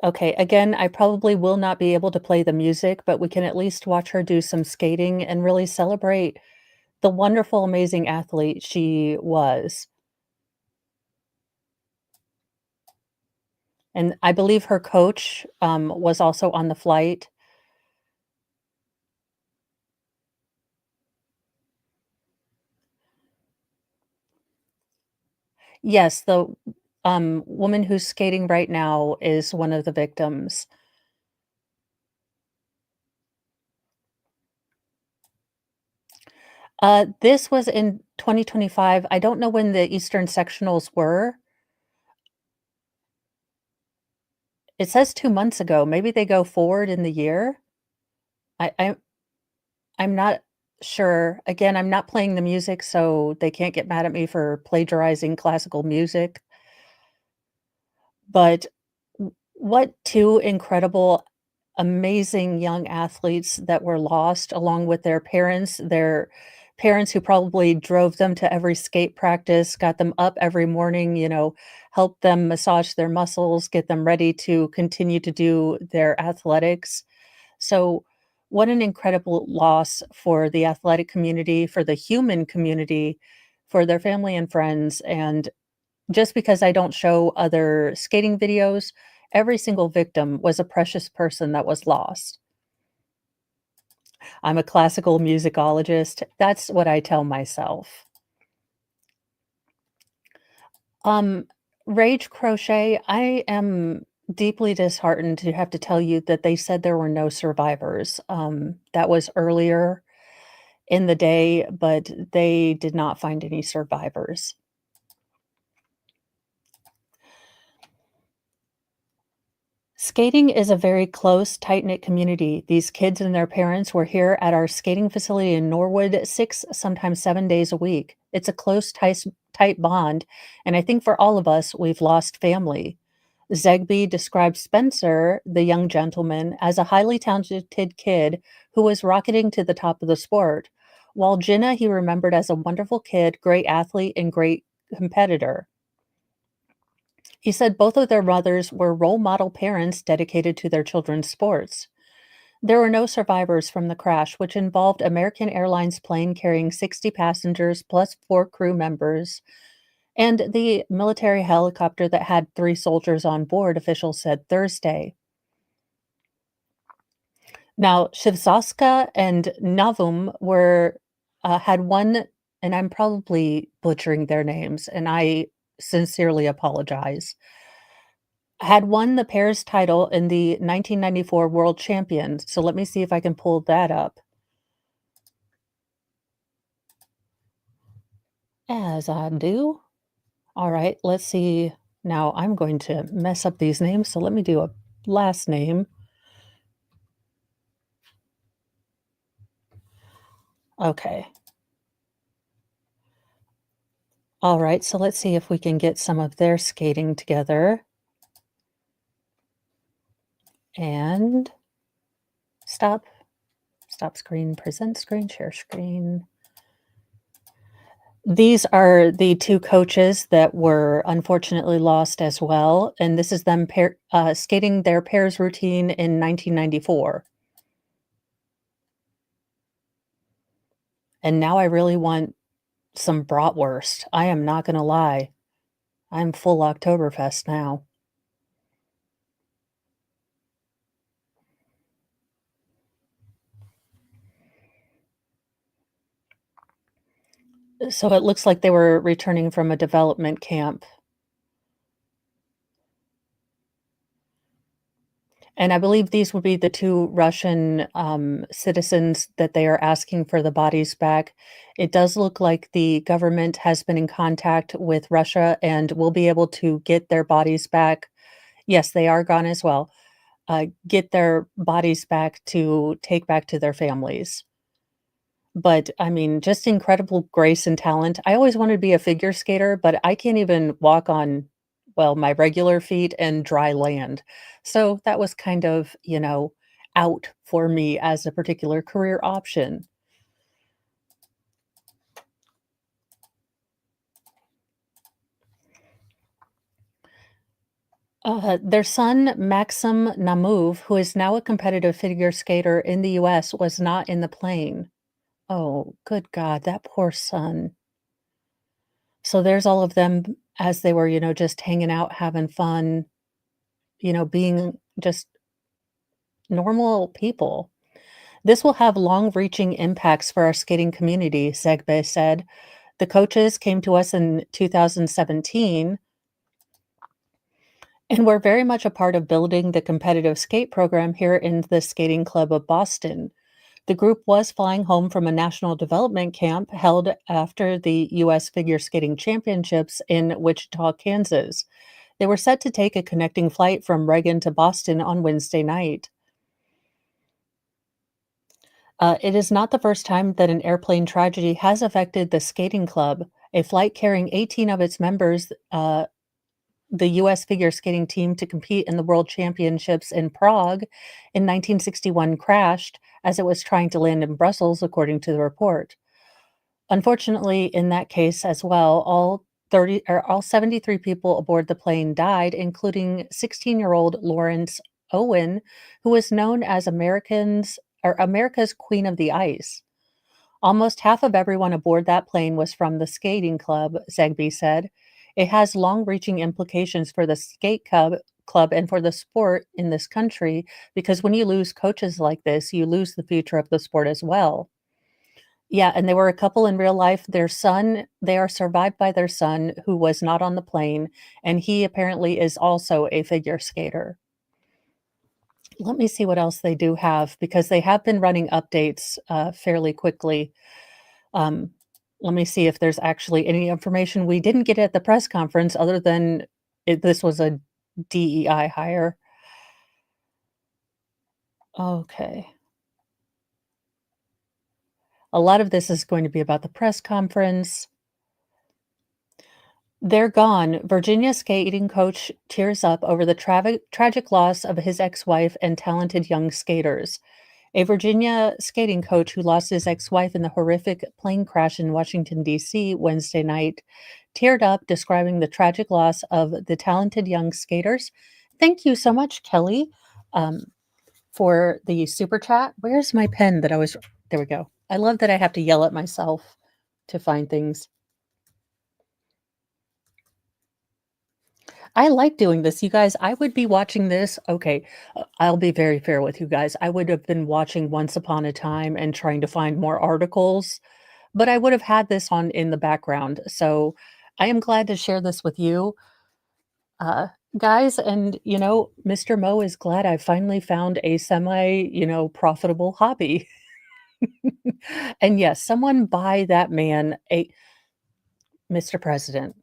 B: Okay, again, I probably will not be able to play the music, but we can at least watch her do some skating and really celebrate the wonderful, amazing athlete she was. And I believe her coach was also on the flight. Yes, the woman who's skating right now is one of the victims. This was in 2025. I don't know when the Eastern sectionals were. It says 2 months ago. Maybe they go forward in the year. I'm not sure. Again, I'm not playing the music, so they can't get mad at me for plagiarizing classical music. But what 2 incredible, amazing young athletes that were lost along with their parents. parents who probably drove them to every skate practice, got them up every morning, helped them massage their muscles, get them ready to continue to do their athletics. So, what an incredible loss for the athletic community, for the human community, for their family and friends. And just because I don't show other skating videos, every single victim was a precious person that was lost. I'm a classical musicologist. That's what I tell myself. Um, Rage Crochet, I am deeply disheartened to have to tell you that they said there were no survivors. That was earlier in the day, but they did not find any survivors. Skating is a very close, tight-knit community. These kids and their parents were here at our skating facility in Norwood 6, sometimes 7 days a week. It's a close, tight bond, and I think for all of us, we've lost family. Zegbee described Spencer, the young gentleman, as a highly talented kid who was rocketing to the top of the sport, while Jenna he remembered as a wonderful kid, great athlete, and great competitor. He said both of their mothers were role model parents dedicated to their children's sports. There were no survivors from the crash, which involved American Airlines plane carrying 60 passengers plus 4 crew members, and the military helicopter that had 3 soldiers on board, officials said Thursday. Now, Shivsaska and Navum had one, and I'm probably butchering their names, and I sincerely apologize, had won the pairs title in the 1994 World Champions. So let me see if I can pull that up. As I do. All right, let's see. Now I'm going to mess up these names, so let me do a last name. Okay. All right, so let's see if we can get some of their skating together. And stop screen, present screen, share screen. These are the 2 coaches that were unfortunately lost as well, and this is them skating their pairs routine in 1994. And now I really want some bratwurst. I am not gonna lie. I'm full Oktoberfest now. So it looks like they were returning from a development camp. And I believe these would be the 2 Russian, citizens that they are asking for the bodies back. It does look like the government has been in contact with Russia and will be able to get their bodies back. Yes, they are gone as well. Get their bodies back to take back to their families. But, I mean, just incredible grace and talent. I always wanted to be a figure skater, but I can't even walk on, well, my regular feet and dry land. So that was kind of, out for me as a particular career option. Their son, Maxim Namuv, who is now a competitive figure skater in the US, was not in the plane. Oh, good God, that poor son. So there's all of them as they were, just hanging out, having fun, being just normal people. This will have long-reaching impacts for our skating community, Zegbeh said. The coaches came to us in 2017 and were very much a part of building the competitive skate program here in the Skating Club of Boston. The group was flying home from a national development camp held after the U.S. Figure Skating Championships in Wichita, Kansas. They were set to take a connecting flight from Reagan to Boston on Wednesday night. It is not the first time that an airplane tragedy has affected the skating club. A flight carrying 18 of its members, the U.S. figure skating team to compete in the World Championships in Prague in 1961 crashed as it was trying to land in Brussels, according to the report. Unfortunately, in that case as well, all 73 people aboard the plane died, including 16-year-old Lawrence Owen, who was known as America's Queen of the Ice. Almost half of everyone aboard that plane was from the skating club, Zegbe said. It has long-reaching implications for the club and for the sport in this country, because when you lose coaches like this, you lose the future of the sport as well. Yeah, and they were a couple in real life. They are survived by their son, who was not on the plane, and he apparently is also a figure skater. Let me see what else they do have, because they have been running updates fairly quickly. Let me see if there's actually any information we didn't get at the press conference other than this was a DEI hire. Okay. A lot of this is going to be about the press conference. They're gone. Virginia skating coach tears up over the tragic loss of his ex-wife and talented young skaters. A Virginia skating coach who lost his ex-wife in the horrific plane crash in Washington, D.C. Wednesday night teared up, describing the tragic loss of the talented young skaters. Thank you so much, Kelly, for the super chat. Where's my pen that I was... There we go. I love that I have to yell at myself to find things. I like doing this, you guys. I would be watching this. Okay, I'll be very fair with you guys. I would have been watching Once Upon a Time and trying to find more articles, but I would have had this on in the background. So I am glad to share this with you, guys. And, Mr. Mo is glad I finally found a profitable hobby. And yes, someone buy that man a Mr. President.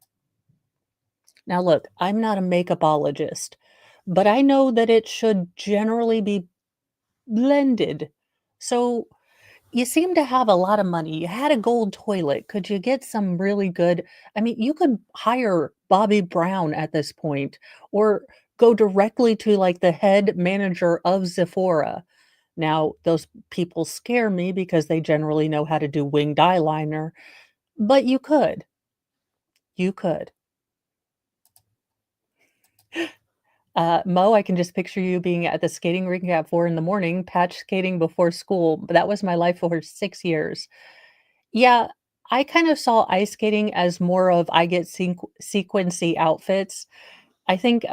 B: Now, look, I'm not a makeupologist, but I know that it should generally be blended. So you seem to have a lot of money. You had a gold toilet. Could you get some really good? I mean, you could hire Bobby Brown at this point, or go directly to like the head manager of Sephora. Now, those people scare me because they generally know how to do winged eyeliner, but you could. You could. Mo, I can just picture you being at the skating rink at 4 in the morning, patch skating before school. But that was my life for 6 years. Yeah, I kind of saw ice skating as more of I get sequency outfits. I think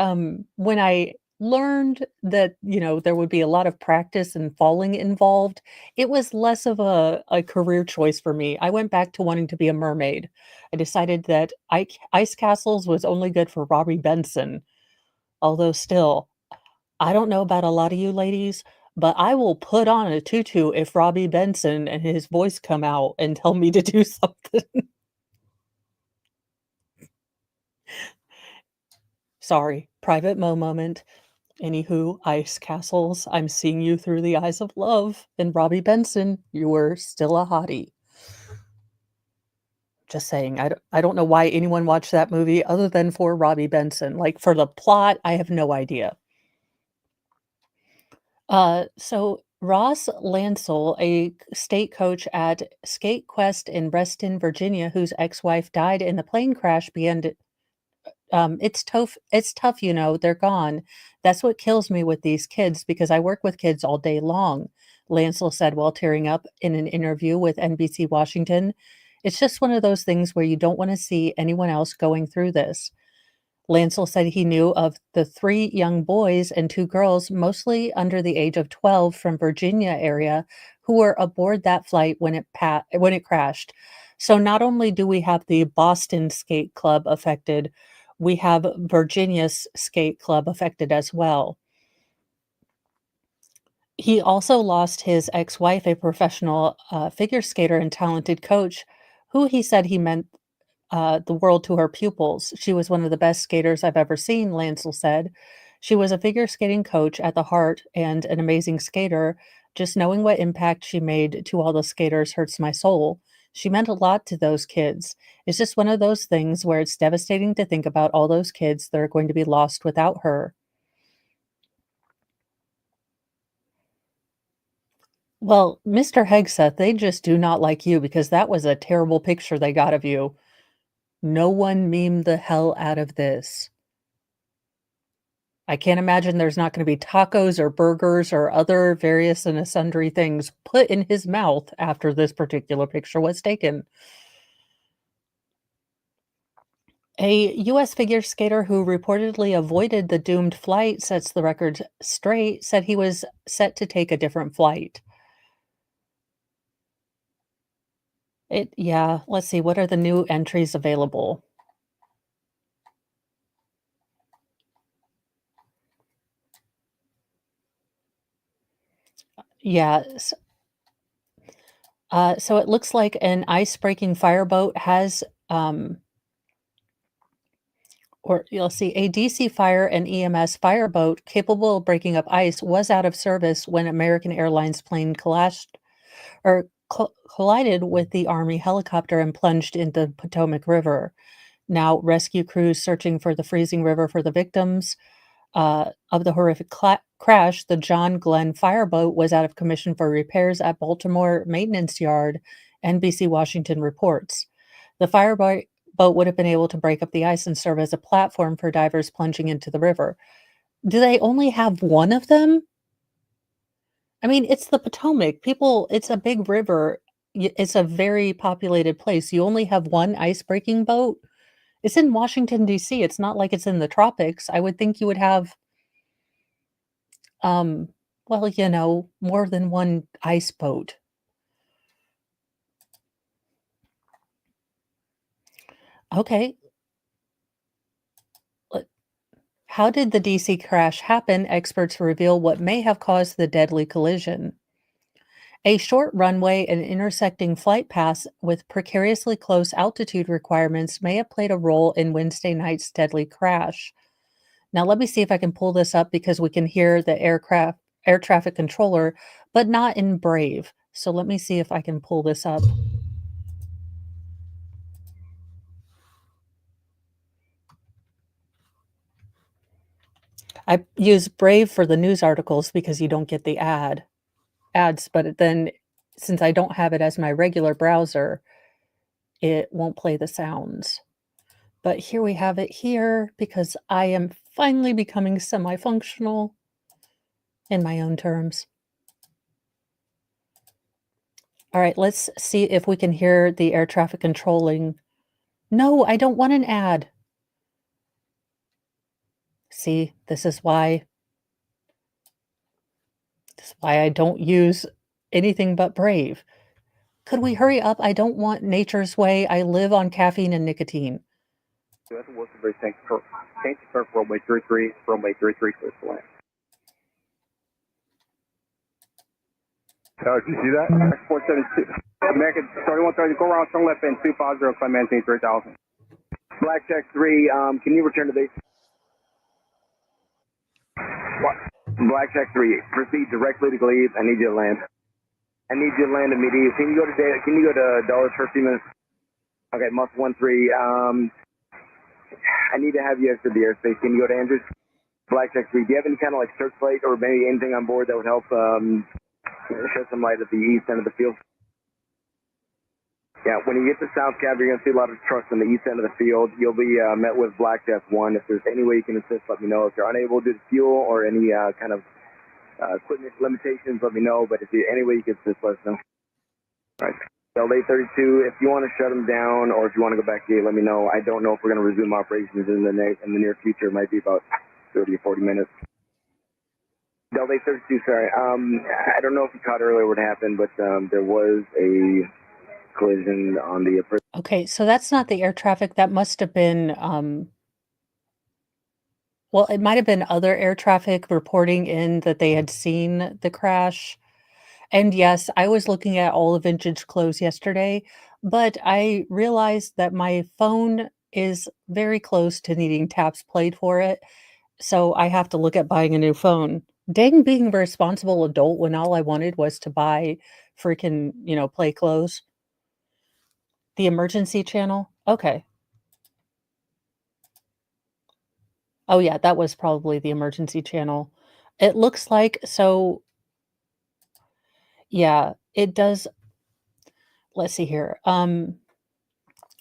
B: when I learned that, there would be a lot of practice and falling involved, it was less of a career choice for me. I went back to wanting to be a mermaid. I decided that ice castles was only good for Robbie Benson. Although still, I don't know about a lot of you ladies, but I will put on a tutu if Robbie Benson and his voice come out and tell me to do something. Sorry, private Mo moment. Anywho, ice castles, I'm seeing you through the eyes of love. And Robbie Benson, you were still a hottie. Just saying, I don't know why anyone watched that movie other than for Robbie Benson. Like, for the plot, I have no idea. So Ross Lansell, a state coach at Skate Quest in Reston, Virginia, whose ex-wife died in the plane crash, it's tough, they're gone. That's what kills me with these kids, because I work with kids all day long, Lansell said while tearing up in an interview with NBC Washington. It's just one of those things where you don't want to see anyone else going through this. Lansell said he knew of the 3 young boys and 2 girls, mostly under the age of 12, from Virginia area, who were aboard that flight when it crashed. So not only do we have the Boston Skate Club affected, we have Virginia's skate club affected as well. He also lost his ex-wife, a professional figure skater and talented coach, who he said he meant the world to her pupils. She was one of the best skaters I've ever seen, Lansell said. She was a figure skating coach at the heart and an amazing skater. Just knowing what impact she made to all the skaters hurts my soul. She meant a lot to those kids. It's just one of those things where it's devastating to think about all those kids that are going to be lost without her. Well, Mr. Hegseth, they just do not like you because that was a terrible picture they got of you. No one memed the hell out of this. I can't imagine there's not gonna be tacos or burgers or other various and sundry things put in his mouth after this particular picture was taken. A U.S. figure skater who reportedly avoided the doomed flight sets the record straight, said he was set to take a different flight. Yeah, let's see, what are the new entries available? Yeah, so it looks like an ice-breaking fireboat has, or you'll see a DC Fire and EMS fireboat capable of breaking up ice was out of service when American Airlines plane collapsed or collided with the Army helicopter and plunged into the Potomac River. Now, rescue crews searching for the freezing river for the victims of the horrific crash. The John Glenn fireboat was out of commission for repairs at Baltimore Maintenance Yard, NBC Washington reports. The fireboat would have been able to break up the ice and serve as a platform for divers plunging into the river. Do they only have one of them? I mean, it's the Potomac. It's a big river. It's a very populated place. You only have one ice-breaking boat? It's in Washington, D.C. It's not like it's in the tropics. I would think you would have, well, more than one ice boat. Okay. How did the DC crash happen? Experts reveal what may have caused the deadly collision. A short runway and intersecting flight paths with precariously close altitude requirements may have played a role in Wednesday night's deadly crash. Now, let me see if I can pull this up because we can hear the air traffic controller, but not in Brave. So let me see if I can pull this up. I use Brave for the news articles because you don't get the ads, but then since I don't have it as my regular browser, it won't play the sounds. But here we have it here because I am finally becoming semi-functional in my own terms. All right, let's see if we can hear the air traffic controlling. No, I don't want an ad. See, this is why I don't use anything but Brave. Could we hurry up? I don't want Nature's Way. I live on caffeine and nicotine.
F: That's Wilson Bridge. Thanks for runway 33, runway 33, clear to land. Did you see that? 472. American 3130, go around, turn left in 250, climb maintain 3000. Black check 3, can you return to base? What? Black check 3, proceed directly to Glebe. I need you to land. I need you to land immediately. Can you go to Dulles for a few minutes? Okay, Mus 13. I need to have you exit the airspace. Can you go to Andrews? Black check 3. Do you have any kind of like searchlight or maybe anything on board that would help shed some light at the east end of the field? Yeah, when you get to South Cab, you're going to see a lot of trucks on the east end of the field. You'll be met with Black Death 1. If there's any way you can assist, let me know. If you're unable to do the fuel or any kind of equipment limitations, let me know. But if you any way you can assist, let us know. All right. LA 32, if you want to shut them down or if you want to go back to gate, let me know. I don't know if we're going to resume operations in the near future. It might be about 30 or 40 minutes. LA 32, sorry. I don't know if you caught earlier what happened, but there was a collision on the...
B: Okay, so that's not the air traffic. That must have been, well, it might have been other air traffic reporting in that they had seen the crash. And yes, I was looking at all the vintage clothes yesterday, but I realized that my phone is very close to needing taps played for it. So I have to look at buying a new phone. Dang, being a responsible adult when all I wanted was to buy freaking, play clothes. The emergency channel? Okay. Oh yeah, that was probably the emergency channel. It looks like, so Yeah, it does. Let's see here.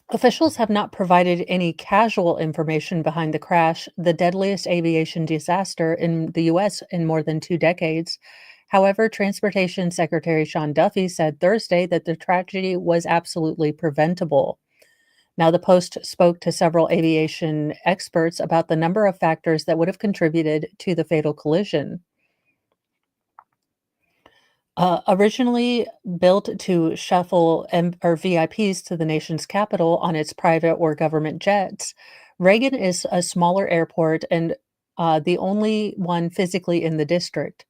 B: Officials have not provided any casual information behind the crash, the deadliest aviation disaster in the U.S. in more than 2 decades. However, Transportation Secretary Sean Duffy said Thursday that the tragedy was absolutely preventable. Now, the Post spoke to several aviation experts about the number of factors that would have contributed to the fatal collision. Originally built to shuffle VIPs to the nation's capital on its private or government jets, Reagan is a smaller airport and the only one physically in the district.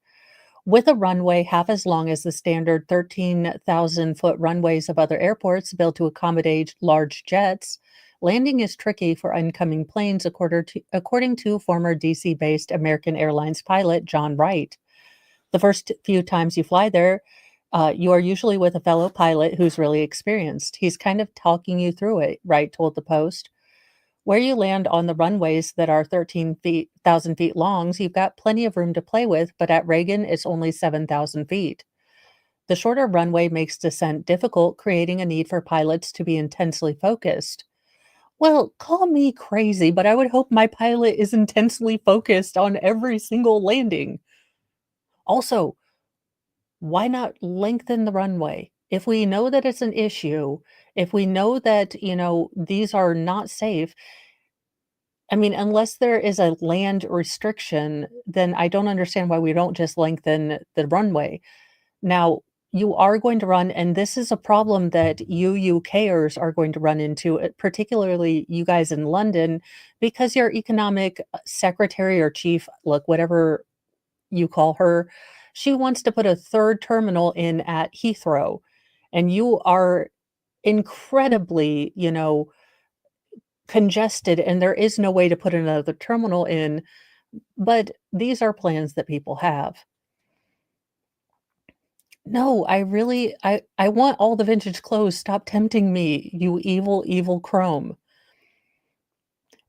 B: With a runway half as long as the standard 13,000-foot runways of other airports built to accommodate large jets, landing is tricky for incoming planes, according to former DC-based American Airlines pilot John Wright. The first few times you fly there, you are usually with a fellow pilot who's really experienced. He's kind of talking you through it, Wright told the Post. Where you land on the runways that are 13,000 feet long, you've got plenty of room to play with, but at Reagan, it's only 7,000 feet. The shorter runway makes descent difficult, creating a need for pilots to be intensely focused. Well, call me crazy, but I would hope my pilot is intensely focused on every single landing. Also, why not lengthen the runway? If we know that it's an issue, if we know that, these are not safe, I mean, unless there is a land restriction, then I don't understand why we don't just lengthen the runway. Now, you are going to run, and this is a problem that you UKers are going to run into, particularly you guys in London, because your economic secretary or chief, look, whatever you call her, she wants to put a third terminal in at Heathrow. And you are incredibly, congested, and there is no way to put another terminal in. But these are plans that people have. No, I want all the vintage clothes. Stop tempting me, you evil, evil Chrome.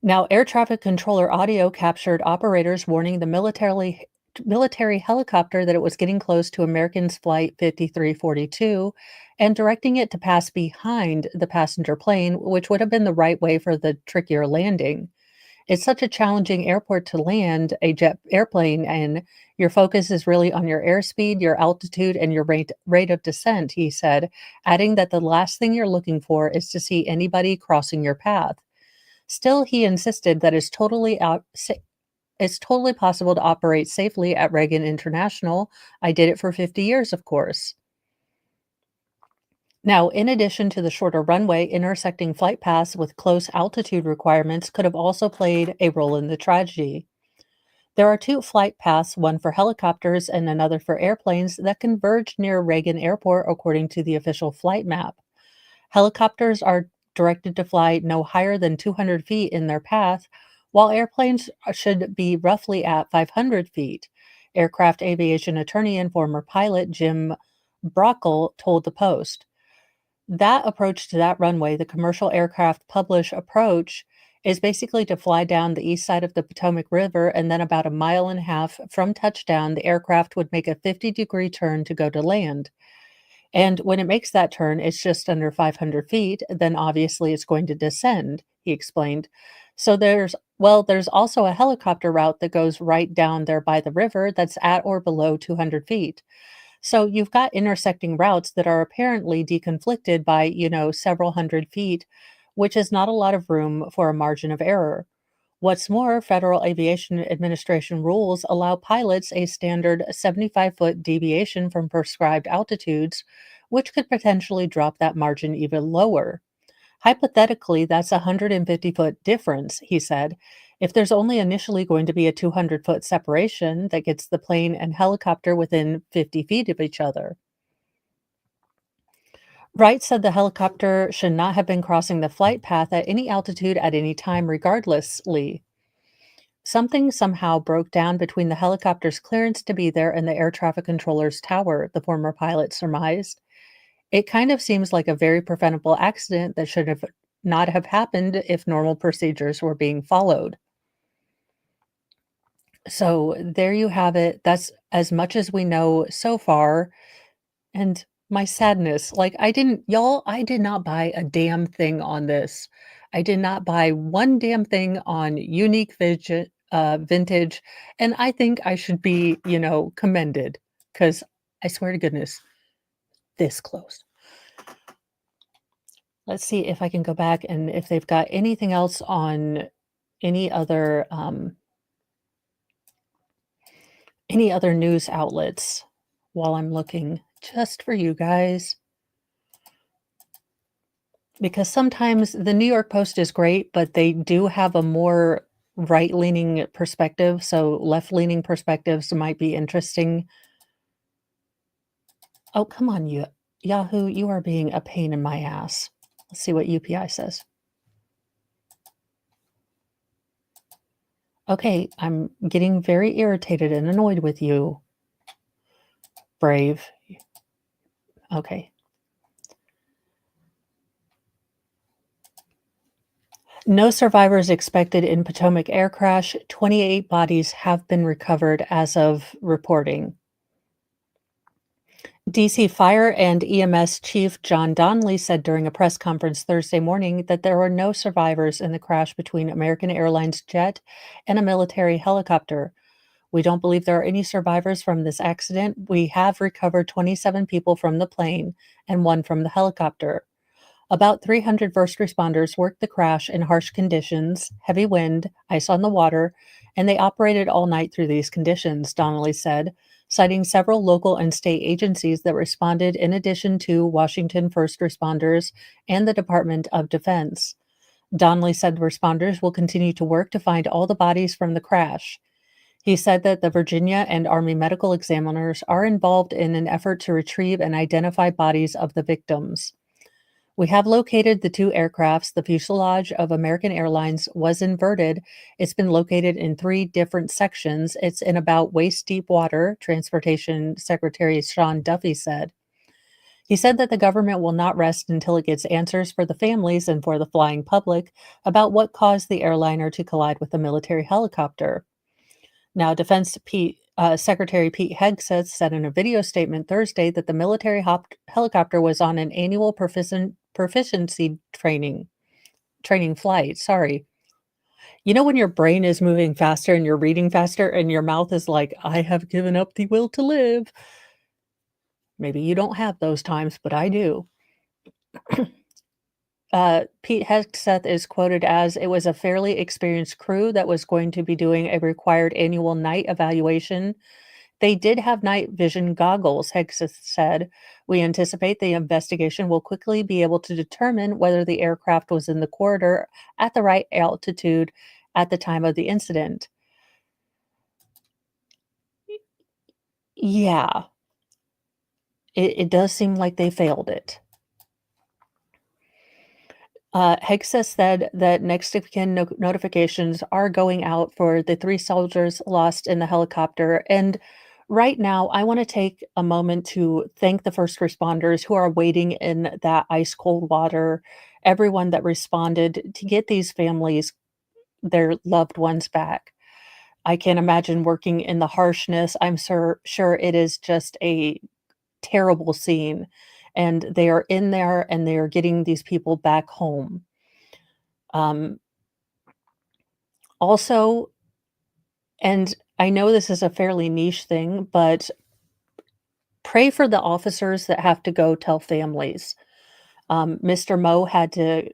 B: Now, air traffic controller audio captured operators warning the military helicopter that it was getting close to American's Flight 5342 and directing it to pass behind the passenger plane, which would have been the right way for the trickier landing. It's such a challenging airport to land a jet airplane in. Your focus is really on your airspeed, your altitude, and your rate of descent, he said, adding that the last thing you're looking for is to see anybody crossing your path. Still, he insisted that it's totally possible to operate safely at Reagan International. I did it for 50 years, of course. Now, in addition to the shorter runway, intersecting flight paths with close altitude requirements could have also played a role in the tragedy. There are 2 flight paths, one for helicopters and another for airplanes, that converge near Reagan Airport, according to the official flight map. Helicopters are directed to fly no higher than 200 feet in their path, while airplanes should be roughly at 500 feet. Aircraft aviation attorney and former pilot Jim Brockle told the Post. That approach to that runway, the commercial aircraft publish approach, is basically to fly down the east side of the Potomac River, and then about a mile and a half from touchdown, the aircraft would make a 50-degree turn to go to land. And when it makes that turn, it's just under 500 feet, then obviously it's going to descend, he explained. So there's also a helicopter route that goes right down there by the river that's at or below 200 feet. So you've got intersecting routes that are apparently deconflicted by, several hundred feet, which is not a lot of room for a margin of error. What's more, Federal Aviation Administration rules allow pilots a standard 75-foot deviation from prescribed altitudes, which could potentially drop that margin even lower. Hypothetically, that's a 150-foot difference, he said. If there's only initially going to be a 200-foot separation that gets the plane and helicopter within 50 feet of each other. Wright said the helicopter should not have been crossing the flight path at any altitude at any time, regardlessly. Something somehow broke down between the helicopter's clearance to be there and the air traffic controller's tower, the former pilot surmised. It kind of seems like a very preventable accident that should have not have happened if normal procedures were being followed. So there you have it. That's as much as we know so far. and my sadness. Like, I did not buy a damn thing on this. I did not buy one damn thing on Vintage, and I think I should be, commended, because I swear to goodness, this close. Let's see if I can go back and if they've got anything else on any other news outlets while I'm looking, just for you guys. Because sometimes the New York Post is great, but they do have a more right-leaning perspective, so left-leaning perspectives might be interesting. Oh, come on, Yahoo, you are being a pain in my ass. Let's see what UPI says. Okay, I'm getting very irritated and annoyed with you, Brave. Okay. No survivors expected in Potomac air crash. 28 bodies have been recovered as of reporting. DC Fire and EMS Chief John Donnelly said during a press conference Thursday morning that there were no survivors in the crash between American Airlines jet and a military helicopter. We don't believe there are any survivors from this accident. We have recovered 27 people from the plane and 1 from the helicopter. About 300 first responders worked the crash in harsh conditions, heavy wind, ice on the water, and they operated all night through these conditions, Donnelly said, citing several local and state agencies that responded in addition to Washington first responders and the Department of Defense. Donnelly said the responders will continue to work to find all the bodies from the crash. He said that the Virginia and Army medical examiners are involved in an effort to retrieve and identify bodies of the victims. We have located the 2 aircrafts. The fuselage of American Airlines was inverted. It's been located in 3 different sections. It's in about waist-deep water, Transportation Secretary Sean Duffy said. He said that the government will not rest until it gets answers for the families and for the flying public about what caused the airliner to collide with a military helicopter. Now, Defense Secretary Pete Hegseth said in a video statement Thursday that the military helicopter was on an annual proficiency training flight. Sorry. You know when your brain is moving faster and you're reading faster and your mouth is like, I have given up the will to live. Maybe you don't have those times, but I do. Pete Hegseth is quoted as, it was a fairly experienced crew that was going to be doing a required annual night evaluation. They did have night vision goggles, Hegseth said. We anticipate the investigation will quickly be able to determine whether the aircraft was in the corridor at the right altitude at the time of the incident. Yeah. It does seem like they failed it. Hegseth said that next of kin notifications are going out for the 3 soldiers lost in the helicopter. And right now, I want to take a moment to thank the first responders who are waiting in that ice cold water, everyone that responded to get these families their loved ones back. I can't imagine working in the harshness. I'm sure it is just a terrible scene. And they are in there and they are getting these people back home. Also, and I know this is a fairly niche thing, but pray for the officers that have to go tell families. Mr. Moe had to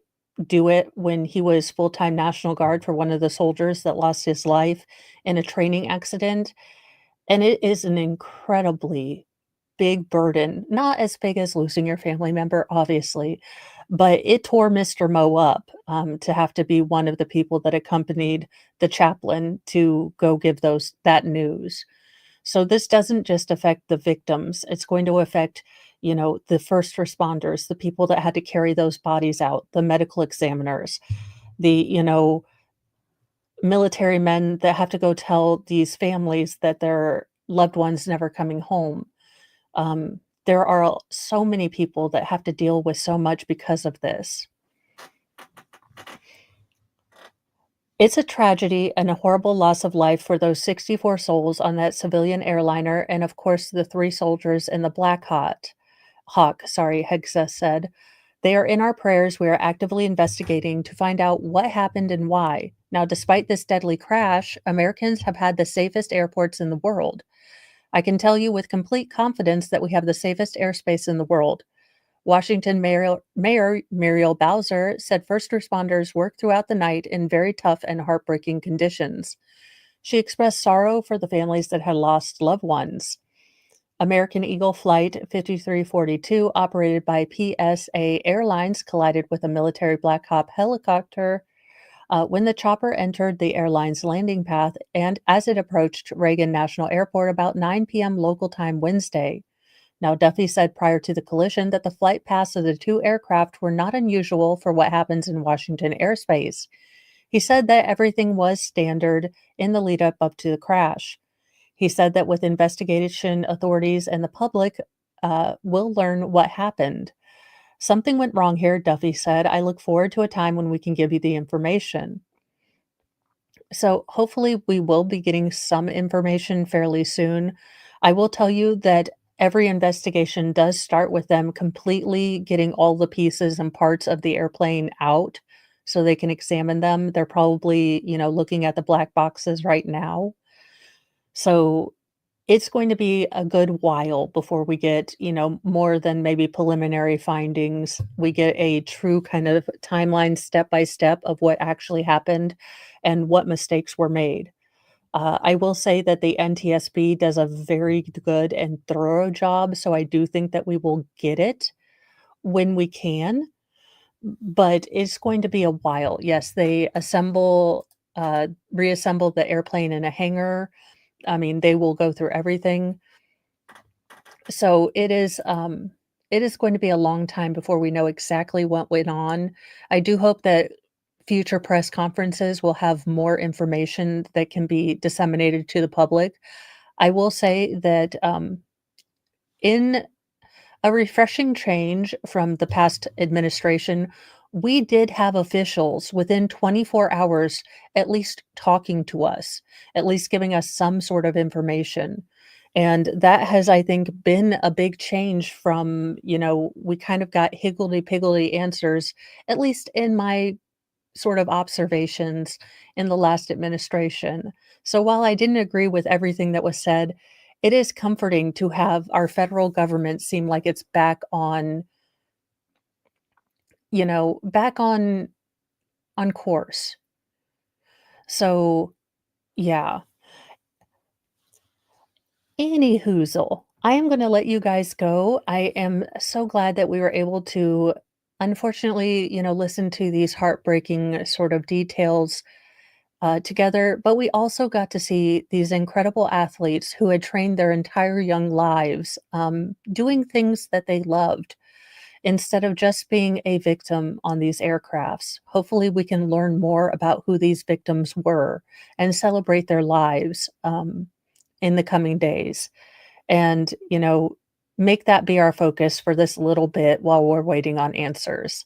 B: do it when he was full-time National Guard for one of the soldiers that lost his life in a training accident. And it is an incredibly big burden, not as big as losing your family member, obviously, but it tore Mr. Moe up to have to be one of the people that accompanied the chaplain to go give that news. So this doesn't just affect the victims. It's going to affect, the first responders, the people that had to carry those bodies out, the medical examiners, the, military men that have to go tell these families that their loved ones never coming home. There are so many people that have to deal with so much because of this. It's a tragedy and a horrible loss of life for those 64 souls on that civilian airliner and, of course, the 3 soldiers in the Black Hawk. Hegseth said. They are in our prayers. We are actively investigating to find out what happened and why. Now, despite this deadly crash, Americans have had the safest airports in the world. I can tell you with complete confidence that we have the safest airspace in the world. Washington Mayor Muriel Bowser said first responders worked throughout the night in very tough and heartbreaking conditions. She expressed sorrow for the families that had lost loved ones. American Eagle Flight 5342, operated by PSA Airlines, collided with a military Black Hawk helicopter when the chopper entered the airline's landing path and as it approached Reagan National Airport about 9 p.m. local time Wednesday. Now, Duffy said prior to the collision that the flight paths of the two aircraft were not unusual for what happens in Washington airspace. He said that everything was standard in the lead up to the crash. He said that with investigation authorities and the public will learn what happened. Something went wrong here, Duffy said. I look forward to a time when we can give you the information. So hopefully we will be getting some information fairly soon. I will tell you that every investigation does start with them completely getting all the pieces and parts of the airplane out so they can examine them. They're probably, looking at the black boxes right now. So it's going to be a good while before we get, more than maybe preliminary findings. We get a true kind of timeline step by step of what actually happened and what mistakes were made. I will say that the NTSB does a very good and thorough job, so I do think that we will get it when we can, but it's going to be a while. Yes, they reassemble the airplane in a hangar. I mean, they will go through everything. So it is going to be a long time before we know exactly what went on. I do hope that future press conferences will have more information that can be disseminated to the public. I will say that in a refreshing change from the past administration, we did have officials within 24 hours at least talking to us, at least giving us some sort of information. And that has, I think, been a big change from, we kind of got higgledy-piggledy answers, at least in my sort of observations in the last administration. So while I didn't agree with everything that was said, it is comforting to have our federal government seem like it's back on, back on course. So, yeah. Any hoozle, I am going to let you guys go. I am so glad that we were able to, unfortunately, listen to these heartbreaking sort of details together, but we also got to see these incredible athletes who had trained their entire young lives doing things that they loved instead of just being a victim on these aircrafts. Hopefully, we can learn more about who these victims were and celebrate their lives in the coming days. And, make that be our focus for this little bit while we're waiting on answers.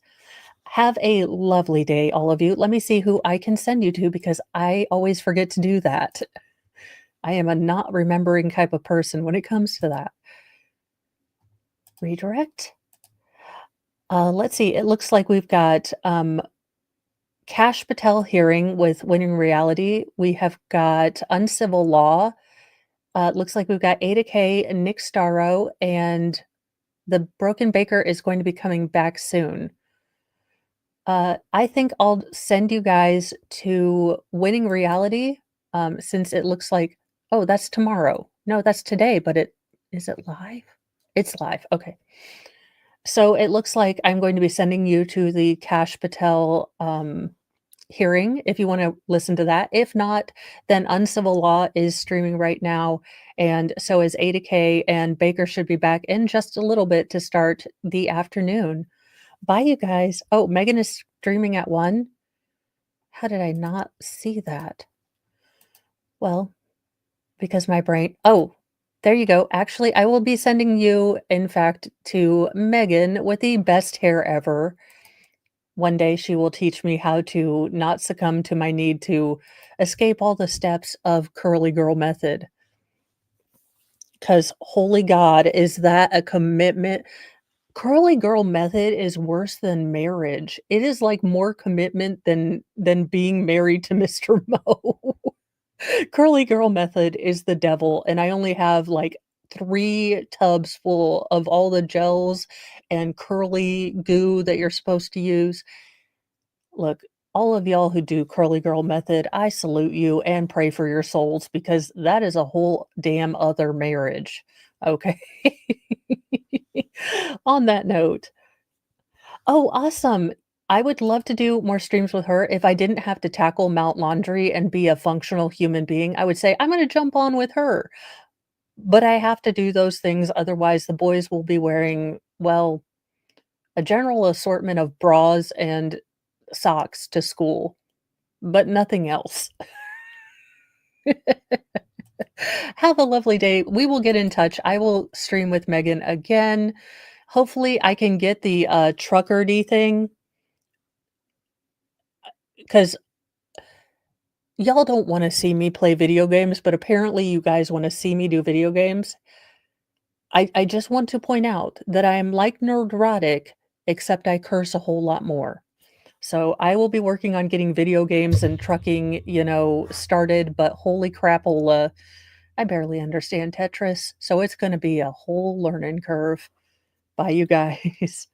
B: Have a lovely day, all of you. Let me see who I can send you to because I always forget to do that. I am a not remembering type of person when it comes to that. Redirect. Let's see. It looks like we've got Kash Patel hearing with Winning Reality. We have got Uncivil Law. It looks like we've got Ada K, Nick Starro, and the Broken Baker is going to be coming back soon. I think I'll send you guys to Winning Reality since it looks like, oh, that's tomorrow. No, that's today, but is it live? It's live. Okay. So it looks like I'm going to be sending you to the Kash Patel hearing if you want to listen to that. If not, then Uncivil Law is streaming right now, and so is Ada K, and Baker should be back in just a little bit to start the afternoon. Bye, you guys. Oh, Megan is streaming at 1. How did I not see that? Well, because my brain... Oh, there you go. Actually, I will be sending you, in fact, to Megan with the best hair ever. One day she will teach me how to not succumb to my need to escape all the steps of curly girl method. Because, holy God, is that a commitment? Curly girl method is worse than marriage. It is like more commitment than being married to Mr. Mo. Curly girl method is the devil, and I only have like 3 tubs full of all the gels and curly goo that you're supposed to use. Look, all of y'all who do curly girl method, I salute you and pray for your souls because that is a whole damn other marriage. Okay. On that note, oh, awesome. I would love to do more streams with her. If I didn't have to tackle Mount Laundry and be a functional human being, I would say, I'm going to jump on with her. But I have to do those things. Otherwise, the boys will be wearing, well, a general assortment of bras and socks to school, but nothing else. Have a lovely day. We will get in touch. I will stream with Megan again. Hopefully, I can get the trucker-y thing because y'all don't want to see me play video games, but apparently you guys want to see me do video games. I just want to point out that I am like Nerdrotic, except I curse a whole lot more. So I will be working on getting video games and trucking, started, but holy crapola, I barely understand Tetris, so it's going to be a whole learning curve. Bye, you guys.